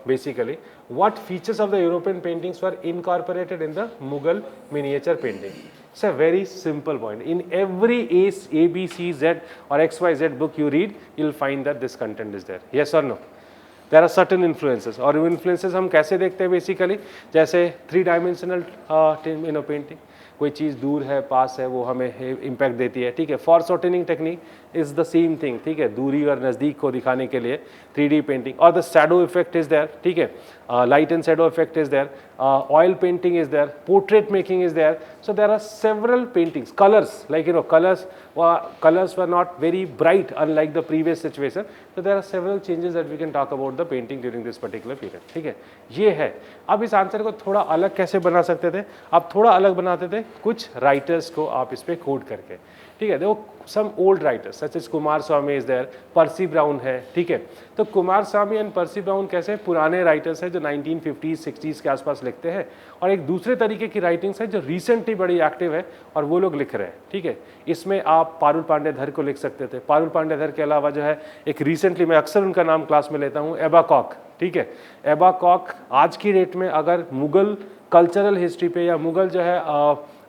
basically what features of the European paintings were incorporated in the Mughal miniature painting. It's a very simple point. In every A, B, C, Z or X, Y, Z book you read, you'll find that this content is there. Yes or no? There are certain influences. और influences हम कैसे देखते हैं basically, जैसे 3-dimensional painting, कोई चीज़ दूर है पास है वो हमें इम्पैक्ट देती है. ठीक है, foreshortening technique is the same thing. ठीक है, दूरी और नज़दीक को दिखाने के लिए 3D पेंटिंग. और the shadow effect is there. ठीक है, light and shadow effect is there. Oil painting is there. Portrait making is there. So there are several paintings. Colours, like colors were not very bright unlike the previous situation. So there are several changes that we can talk about the painting during this particular period. ठीक है, ये है. अब इस answer को थोड़ा अलग कैसे बना सकते थे, आप थोड़ा अलग बनाते थे कुछ राइटर्स को आप इस पे कोट करके. ठीक है, देखो some old writers such as Kumar Swami is there, Percy Brown है. ठीक है, तो Kumar Swami and Percy Brown कैसे पुराने राइटर्स हैं जो 1950s 60s के आसपास लिखते हैं, और एक दूसरे तरीके की राइटिंग्स है जो रिसेंटली बड़ी एक्टिव है और वो लोग लिख रहे हैं. ठीक है, इसमें आप पारुल पांडेधर को लिख सकते थे. पारुल पांडेधर के अलावा जो है एक रिसेंटली, मैं अक्सर उनका नाम क्लास में लेता हूँ, एबा कॉक. ठीक है, एबा कॉक आज की डेट में अगर मुगल कल्चरल हिस्ट्री पे या मुगल जो है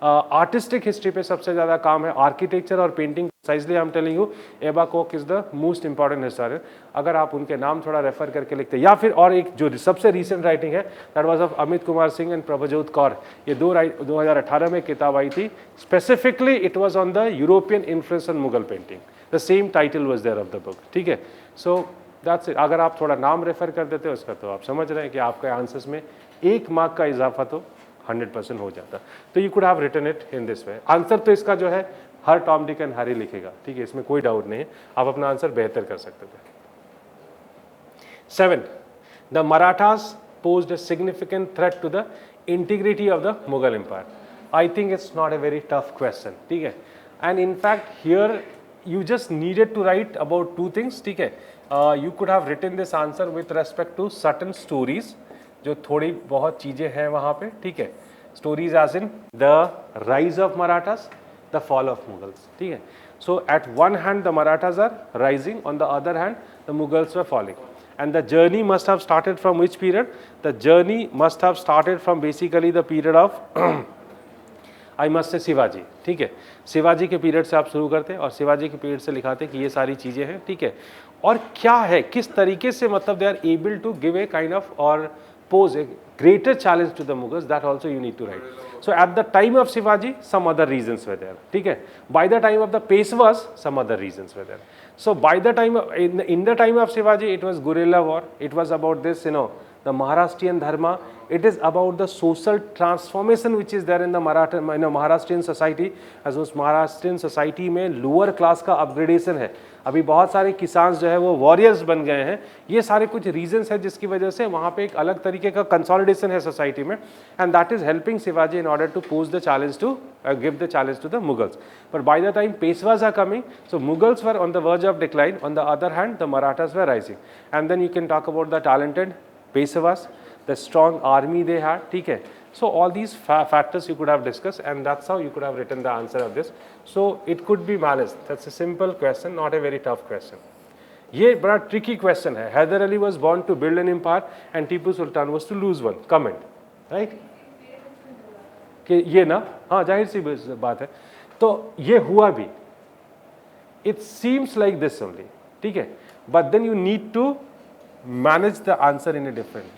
आर्टिस्टिक हिस्ट्री पे सबसे ज़्यादा काम है, आर्किटेक्चर और painting. Precisely I am telling you, Ebba Koch is the most important historian. अगर आप उनके नाम थोड़ा रेफर करके लिखते, या फिर और एक जो सबसे रीसेंट राइटिंग है that was of Amit Kumar Singh and Prabhjot Kaur. ये 2018 में किताब आई थी. Specifically it was on the European influence on Mughal painting. The same title was there of the book. ठीक है, सो दैट्स इट. अगर आप थोड़ा नाम रेफर कर देते हो उसका तो आप समझ रहे हैं कि आपके आंसर्स में 1 मार्क का इजाफा तो 100% हो जाता. तो you could have written it in this way. Answer तो इसका जो है हर टॉम डिक एंड हैरी लिखेगा. ठीक है, इसमें कोई डाउट नहीं है, आप अपना आंसर बेहतर कर सकते थे. 7. The Marathas posed a significant threat to the integrity of the Mughal Empire. I think it's not a very tough question. ठीक है, and in fact here you just needed to write about 2 things. ठीक है, you could have written this answer with respect to certain stories, जो थोड़ी बहुत चीज़ें हैं वहाँ पे. ठीक है, stories as in the rise of Marathas, the fall of Mughals. ठीक है, so at one hand the Marathas are rising, on the other hand the Mughals were falling. And the journey must have started from which period? The journey must have started from basically the period of I must say Shivaji. ठीक है, शिवाजी के period से आप शुरू करते हैं और शिवाजी के पीरियड से लिखाते कि ये सारी चीज़ें हैं. ठीक है, और क्या है किस तरीके से, मतलब they are able to give a kind of और pose a greater challenge to the Mughals, that also you need to write. So at the time of Shivaji, some other reasons were there. Okay? By the time of the Peshwas, some other reasons were there. So by the time of, in the time of Shivaji, it was guerrilla war. It was about this, you know, the Maharashtrian dharma. It is about the social transformation which is there in the Maharashtrian society. As उस Maharashtrian society में lower class का upgradation है. अभी बहुत सारे किसान जो है वो वॉरियर्स बन गए हैं. ये सारे कुछ रीजंस है जिसकी वजह से वहाँ पे एक अलग तरीके का कंसोलिडेशन है सोसाइटी में, and that is helping Shivaji in order to pose the challenge to give the challenge to the Mughals. But by the time Peshwas are coming, so Mughals were on the verge of decline, on the other hand the Marathas were rising. And then you can talk about the talented Peshwas, the strong army they had. ठीक है. So all these factors you could have discussed, and that's how you could have written the answer of this. So it could be managed. That's a simple question, not a very tough question. ये बड़ा tricky question है. Hyder Ali was born to build an empire and Tipu Sultan was to lose one. Comment, right? कि ये ना, हाँ जाहिर सी बात है. तो ये हुआ भी. It seems like this only. ठीक है. But then you need to manage the answer in a different way.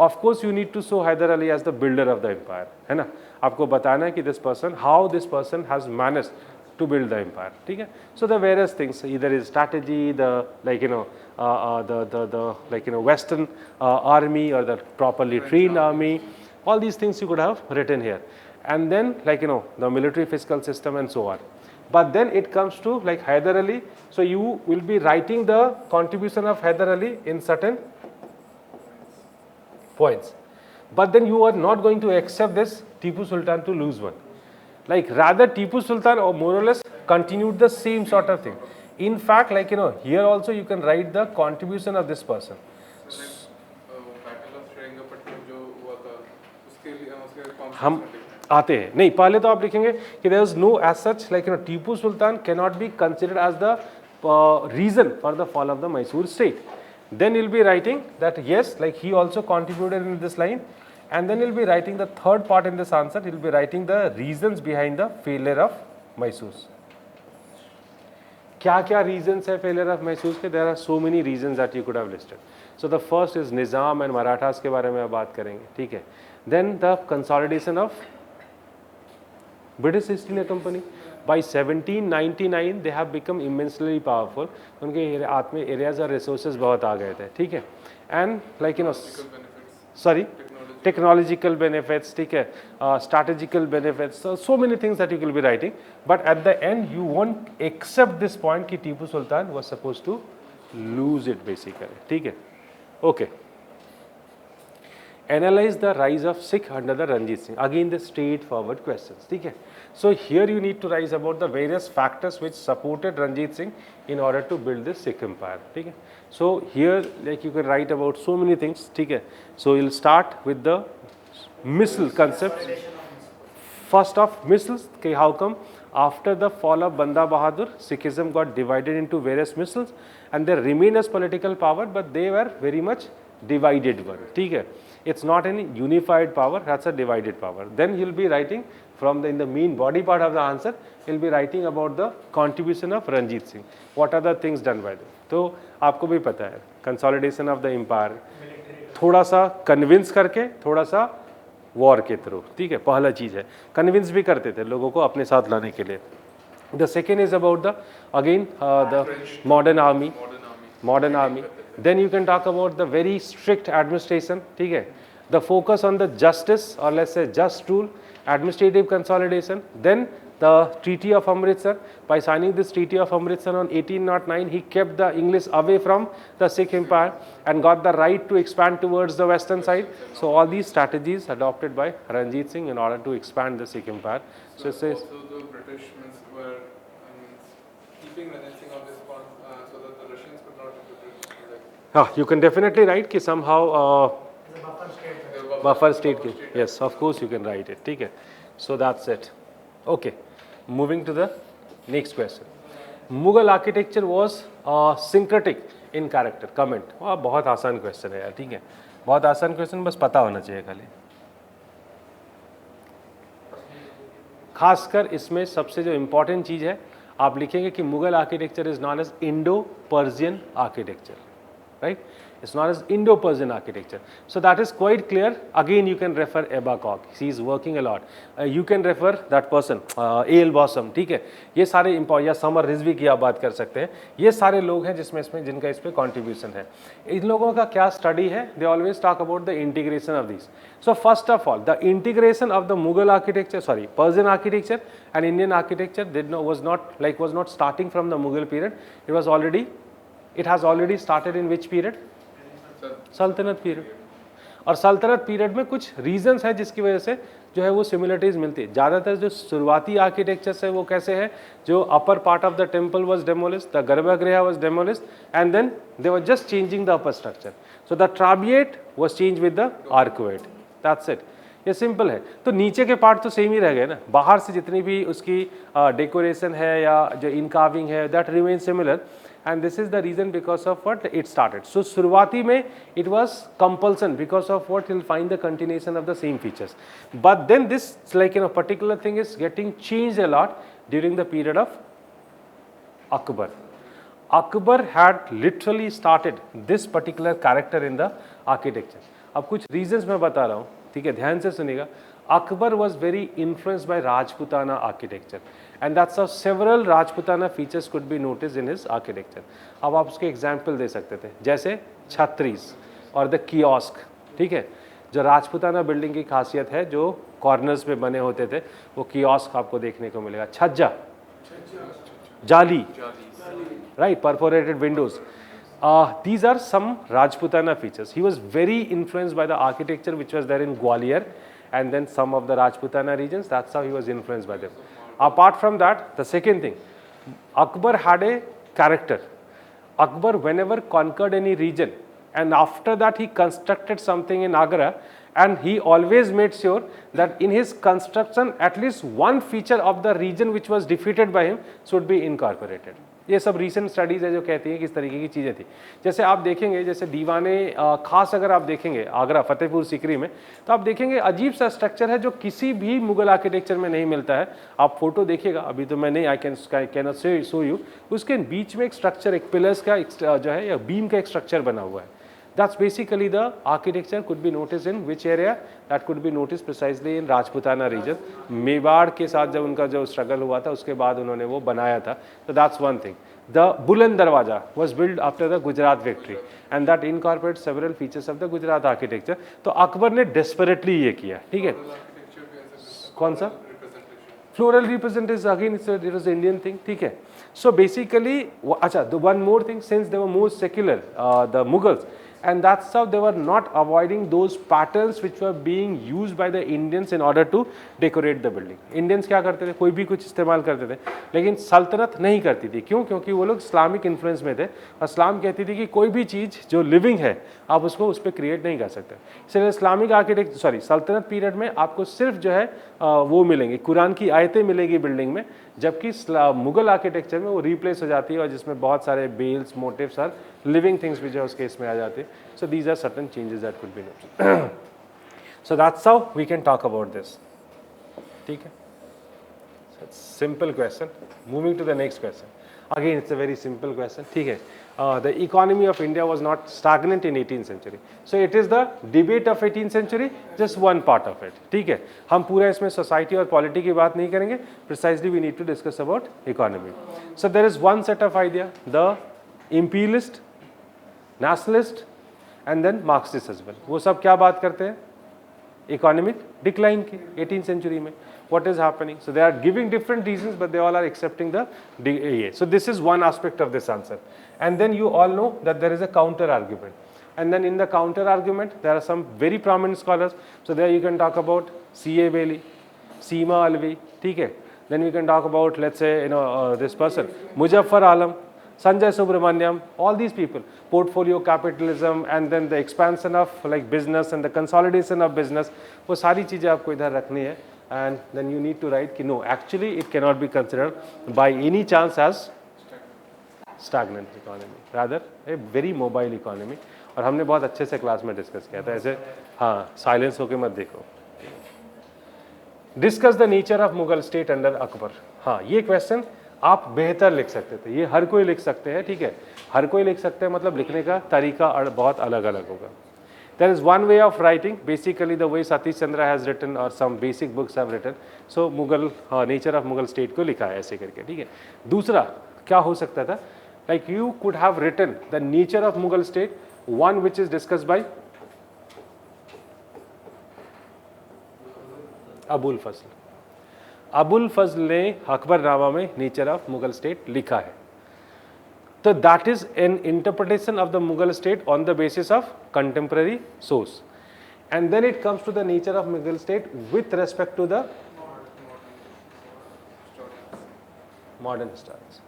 Of course, you need to show Hyder Ali as the builder of the empire, है ना. आपको बताना है कि this person, how this person has managed to build the empire. ठीक है. So the various things, either is strategy, the like you know, the like you know Western army or the properly trained army, all these things you could have written here, and then like you know the military fiscal system and so on. But then it comes to like Hyder Ali, so you will be writing the contribution of Hyder Ali in certain points. But then you are not going to accept this Tipu Sultan to lose one. Like rather Tipu Sultan or more or less continued the same sort of thing. In fact, like you know, here also you can write the contribution of this person. हम आते हैं नहीं, पहले तो आप लिखेंगे कि there is no as such like you know Tipu Sultan cannot be considered as the reason for the fall of the Mysore state. Then you'll be writing that yes, like he also contributed in this line, and then you'll be writing the third part in this answer. You'll be writing the reasons behind the failure of Mysore. क्या reasons है failure of Mysore के? There are so many reasons that you could have listed. So the first is Nizam and Marathas के बारे में बात करेंगे, ठीक है. Then the consolidation of British East India Company. By 1799 they have become immensely powerful. उनके हाथ में areas और resources बहुत आ गए थे, ठीक है. And like you know, sorry, technological benefits, ठीक है, strategical benefits, so many things that you will be writing. But at the end you won't accept this point कि Tipu Sultan was supposed to lose it basically, ठीक है. Okay. Analyze the rise of Sikh under the Ranjit Singh. Again the straightforward questions, ठीक है. So here you need to write about the various factors which supported Ranjit Singh in order to build this Sikh empire, ठीक है. So here like you can write about so many things, ठीक है. So you'll start with the missile concept. First of missiles, okay, how come after the fall of Banda Bahadur, Sikhism got divided into various missiles and they remain as political power, but they were very much divided one, ठीक है. It's not any unified power, that's a divided power. Then you'll be writing from in the main body part of the answer, you'll be writing about the contribution of Ranjit Singh. What are the things done by them? तो आपको भी पता है, consolidation of the empire, थोड़ा सा convince करके, थोड़ा सा war के through, ठीक है, पहला चीज़ है. Convince भी करते थे लोगों को अपने साथ लाने के लिए. The second is about the again the modern army. Then you can talk about the very strict administration, ठीक है. The focus on the justice or let's say just rule, administrative consolidation. Then the Treaty of Amritsar. By signing this Treaty of Amritsar on 1809, he kept the English away from the Sikh Empire and got the right to expand towards the western side. So all these strategies adopted by Ranjit Singh in order to expand the Sikh Empire. So it says also the British were keeping Ranjit Singh on this point so that the Russians could not interpret. You can definitely write कि somehow buffer state. Yes, of course you can write it. ठीक है. So that's it. Okay. Moving to the next question. Mughal architecture was syncretic in character. Comment. बहुत आसान question है यार, ठीक है. बहुत आसान question, बस पता होना चाहिए खाली. खासकर इसमें सबसे जो important चीज़ है, आप लिखेंगे कि Mughal architecture is known as Indo Persian architecture. right? It's known as Indo-Persian architecture. So that is quite clear. Again, you can refer Ebba Koch. She is working a lot. You can refer that person, A.L. Bossum, ठीक है? ये सारे या summer Rizvi की आप बात कर सकते हैं. ये सारे लोग हैं जिसमें जिनका इस पे contribution है. इन लोगों का क्या study है? They always talk about the integration of these. So first of all, the integration of the Mughal architecture, Persian architecture and Indian architecture was not starting from the Mughal period. It has already started in which period? सल्तनत period. और सल्तनत period में कुछ reasons है जिसकी वजह से जो है वो सिमिलरिटीज मिलती है. ज़्यादातर जो शुरुआती आर्किटेक्चर्स है वो कैसे है, जो upper part of the temple was demolished, the garbhagriha was demolished and then they were just changing the upper structure. So the trabeate was change with the arcuate. That's it. ये सिंपल है. तो नीचे के पार्ट तो same ही रह गए ना, बाहर से जितनी भी उसकी डेकोरेशन है या जो इनकार्विंग है that remain similar. And this is the reason because of what it started. So शुरुआती में it was compulsion because of what you'll find the continuation of the same features. But then this particular thing is getting changed a lot during the period of Akbar. Akbar had literally started this particular character in the architecture. अब कुछ reasons मैं बता रहा हूँ, ठीक है, ध्यान से सुनिएगा. Akbar was very influenced by Rajputana architecture. And that's how several Rajputana features could be noticed in his architecture. अब आप उसके एग्जाम्पल दे सकते थे, जैसे छत्रीस और द कियोस्क, ठीक है. जो राजपुताना बिल्डिंग की खासियत है, जो कॉर्नर्स पे बने होते थे, वो कियोस्क आपको देखने को मिलेगा. छज्जा, जाली, right, perforated Windows. These are some Rajputana features. He was very influenced by the architecture which was there in Gwalior and then some of the Rajputana regions. That's how he was influenced by them. Apart from that, the second thing, Akbar had a character. Akbar, whenever conquered any region, and after that he constructed something in Agra, and he always made sure that in his construction at least one feature of the region which was defeated by him should be incorporated. ये सब recent studies है जो कहती हैं किस तरीके की चीज़ें थी. जैसे आप देखेंगे, जैसे दीवाने खास अगर आप देखेंगे आगरा फतेहपुर सीकरी में, तो आप देखेंगे अजीब सा स्ट्रक्चर है जो किसी भी मुगल आर्किटेक्चर में नहीं मिलता है. आप फोटो देखिएगा, अभी तो मैं नहीं, आई कैन शो यू. उसके बीच में एक स्ट्रक्चर, एक पिलर्स का जो है या बीम का एक स्ट्रक्चर बना हुआ है. That's basically the architecture could be noticed in which area? That could be noticed precisely in Rajputana region. Mewar के साथ जब उनका जो struggle हुआ था उसके बाद उन्होंने वो बनाया था. So that's one thing. The Buland Darwaja was built after the Gujarat victory and that incorporates several features of the Gujarat architecture. तो अकबर ने desperately ये किया, ठीक है. कौन सा? Floral representation again it was an Indian thing, ठीक है. So basically, अच्छा, the one more thing, since they were more secular, the Mughals, and that's how they were not avoiding those patterns which were being used by the Indians in order to decorate the building. Indians क्या करते थे, कोई भी कुछ इस्तेमाल करते थे, लेकिन सल्तनत नहीं करती थी. क्यों? क्योंकि वो लोग इस्लामिक इन्फ्लुएंस में थे. इस्लाम कहती थी कि कोई भी चीज़ जो लिविंग है आप उसको उस पर क्रिएट नहीं कर सकते. इसलिए इस्लामिक आर्किटेक्ट सल्तनत पीरियड में आपको सिर्फ जो है वो मिलेंगी, कुरान की आयतें मिलेगी बिल्डिंग में, जबकि मुगल आर्किटेक्चर में वो रिप्लेस हो जाती है और जिसमें बहुत सारे बेल्स, मोटिव्स और लिविंग थिंग्स भी जो है उस केस में आ जाते हैं. So these are certain changes that could be noted. So that's how we can talk about this. ठीक है, simple question. Moving to the next question. Again it's a very simple question. ठीक है, the economy of India was not stagnant in 18th century. So it is the debate of 18th century, just one part of it. ठीक है, हम पूरा इसमें society और polity की बात नहीं करेंगे. Precisely we need to discuss about economy. So there is one set of idea, the imperialist, nationalist and then Marxist as well. वो सब क्या बात करते हैं? Economic decline की 18th century में. What is happening? So they are giving different reasons, but they all are accepting the DA. So this is one aspect of this answer. And then you all know that there is a counter argument. And then in the counter argument, there are some very prominent scholars. So there you can talk about C.A. Bailey, Seema Alvi, okay? Then we can talk about, let's say, this person, Muzaffar Alam, Sanjay Subramaniam, all these people, portfolio capitalism, and then the expansion of like business and the consolidation of business. वो सारी चीजें आपको इधर रखनी है. And then you need to write कि no, actually it cannot be considered by any chance as stagnant economy, rather a very mobile economy. और हमने बहुत अच्छे से क्लास में डिस्कस किया था. ऐसे हाँ, साइलेंस होके मत देखो. Discuss the nature of Mughal state under Akbar. हाँ, ये क्वेश्चन आप बेहतर लिख सकते थे। ये हर कोई लिख सकते हैं, ठीक है, हर कोई लिख सकते हैं, मतलब लिखने का तरीका बहुत अलग अलग होगा। There is one way of writing, basically the way Satish Chandra has written or some basic books have written. So Mughal nature of Mughal state को लिखा है ऐसे करके, ठीक है। दूसरा क्या हो सकता था, like you could have written the nature of Mughal state, one which is discussed by Abul फजल। अबुल फजल ने अकबरनामा में नेचर ऑफ मुगल स्टेट लिखा है। तो that is an interpretation of the Mughal state on the basis of contemporary source, and then it comes to the nature of Mughal state with respect to the modern historians.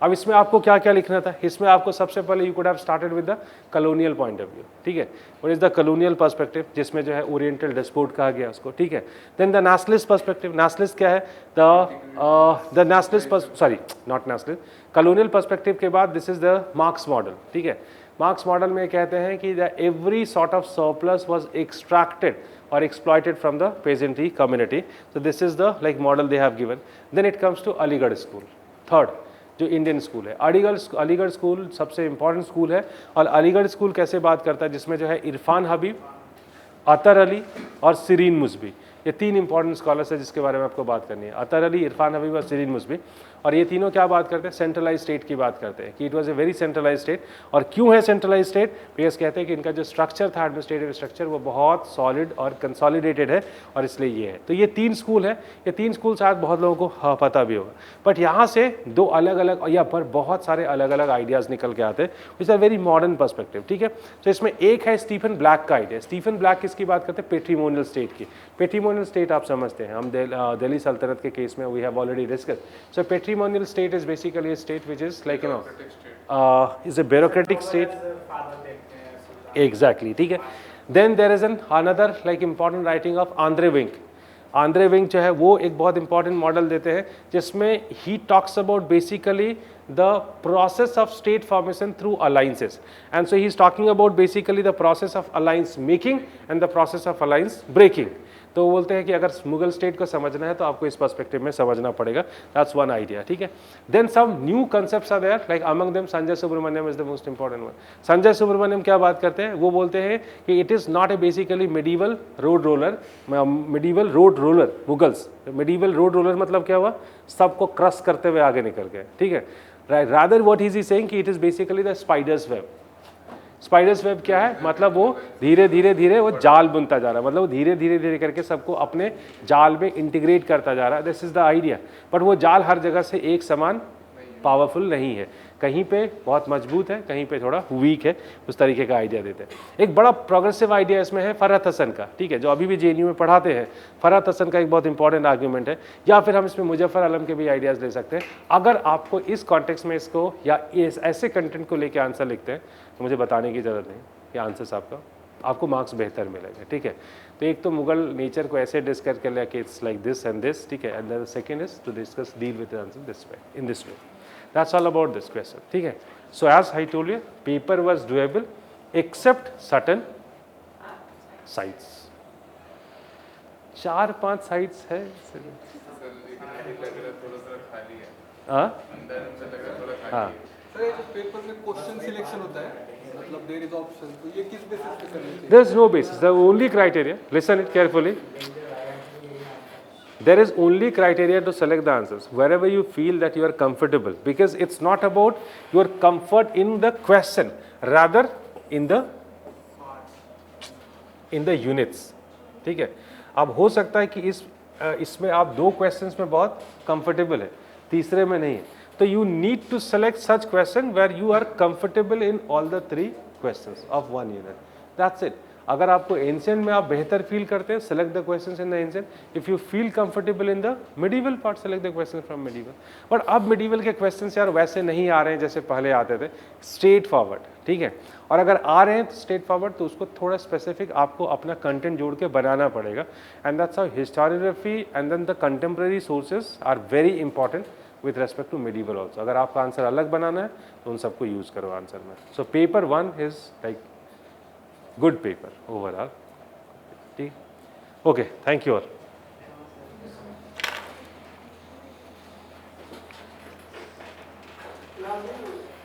अब इसमें आपको क्या क्या लिखना था, इसमें आपको सबसे पहले you could have started with the colonial point of view, ठीक है, what is the colonial perspective, जिसमें जो है ओरिएंटल डिस्प्यूट कहा गया उसको, ठीक है। Then the nationalist perspective, nationalist क्या है, the nationalist, sorry not nationalist, colonial perspective के बाद this is the Marx model, ठीक है। मार्क्स मॉडल में कहते हैं कि the every sort of surplus was extracted or exploited from the peasantry community. So this is the like model they have given. Then it comes to Aligarh school, third जो Indian school है। Aligarh school सबसे important school है, और Aligarh school कैसे बात करता है, जिसमें जो है इरफान हबीब, अतर अली और सिरीन मुस्बी, ये तीन इंपॉर्टेंट स्कॉलर्स है जिसके बारे में आपको बात करनी है। अतर अली, इरफान हबीब और सिरीन मुस्बी, और ये तीनों क्या बात करते हैं, सेंट्रलाइज स्टेट की बात करते हैं कि it was a very centralise state. और क्यों है सेंट्रलाइज स्टेट, बिकॉज कहते हैं कि इनका जो स्ट्रक्चर था, एडमिनिस्ट्रेटिव स्ट्रक्चर, वो बहुत सॉलिड और कंसोलिडेटेड है, और इसलिए ये है। तो ये तीन स्कूल है, ये तीन स्कूल शायद बहुत लोगों को पता भी होगा, बट यहाँ से दो अलग अलग या पर बहुत सारे अलग अलग आइडियाज़ निकल के आते हैं which are very modern perspective, ठीक है। तो इसमें एक है स्टीफन ब्लैक का आइडिया। स्टीफन ब्लैक किसकी बात करते हैं, पेट्रीमोनियल स्टेट की। पेट्रीमोनियल स्टेट आप समझते हैं, हम दिल्ली सल्तनत के केस में we have already discuss. So patrimonial state is basically a state which is like is a bureaucratic state, exactly, ठीक है। then there is another like important writing of Andre Wink। Andre Wink जो है वो एक बहुत important model देते हैं जिसमें he talks about basically the process of state formation through alliances, and so he is talking about basically the process of alliance making and the process of alliance breaking। तो वो बोलते हैं कि अगर Mughal state को समझना है तो आपको इस पर्सपेक्टिव में समझना पड़ेगा। दैट्स वन आइडिया, ठीक है। Then some new concepts are there, like among them Sanjay Subrahmanyam is the most important one. Sanjay Subrahmanyam क्या बात करते हैं, वो बोलते हैं कि it is not a basically medieval road roller, medieval road roller Mughals. Medieval road roller मतलब क्या हुआ, सबको क्रश करते हुए आगे निकल गए, ठीक है। Rather what is he saying कि it is basically the spider's web. Spider's web क्या है, मतलब वो धीरे धीरे धीरे वो जाल बुनता जा रहा है, मतलब वो धीरे धीरे धीरे करके सबको अपने जाल में इंटीग्रेट करता जा रहा है। This is the idea, but वो जाल हर जगह से एक समान पावरफुल नहीं है, कहीं पे बहुत मजबूत है, कहीं पे थोड़ा वीक है, उस तरीके का आइडिया देते हैं। एक बड़ा प्रोग्रेसिव आइडिया इसमें है फरहत हसन का, ठीक है, जो अभी भी जेएनयू में पढ़ाते हैं। फरहत हसन का एक बहुत इंपॉर्टेंट आर्ग्यूमेंट है, या फिर हम इसमें मुजफ्फर आलम के भी आइडियाज़ ले सकते हैं। अगर आपको इस कॉन्टेक्स्ट में इसको या इस ऐसे कंटेंट को लेकर आंसर लिखते हैं तो मुझे बताने की ज़रूरत नहीं कि आंसर्स आपको मार्क्स बेहतर मिलेगा, ठीक है। तो एक तो मुगल नेचर को ऐसे डिस्कस कर लिया कि it's like this and this, ठीक है, and the second is to discuss deal with the answer this way, in this way. That's all about this question, ठीक है। So as I told you, paper was doable except certain sites। 4-5 sites है। हाँ हाँ। Sir ये जो paper में question selection होता है, मतलब देयर इज ऑप्शन, तो ये किस बेसिस पे करनी चाहिए? There is no basis. The only criteria, listen it carefully. There is only criteria to select the answers wherever you feel that you are comfortable, because it's not about your comfort in the question, rather in the units, ठीक है। अब हो सकता है कि इसमें आप 2 questions में बहुत कंफर्टेबल है, तीसरे में नहीं है, तो you need to select such question where you are comfortable in all the 3 questions of 1 unit, that's it. अगर आपको एंशिएंट में आप बेहतर फील करते हैं, select the questions in the ancient. If you feel comfortable in the medieval part, select the questions from medieval. But अब medieval के questions यार वैसे नहीं आ रहे हैं जैसे पहले आते थे, स्ट्रेट फॉरवर्ड, ठीक है। और अगर आ रहे हैं स्ट्रेट फॉरवर्ड तो उसको थोड़ा स्पेसिफिक आपको अपना कंटेंट जोड़ के बनाना पड़ेगा, and that's how historiography and then the contemporary sources are very important with respect to medieval also. अगर आपका आंसर अलग बनाना है तो उन सबको यूज करो आंसर में। So paper 1 is like good paper overall, ठीक। Okay, thank you all. Now you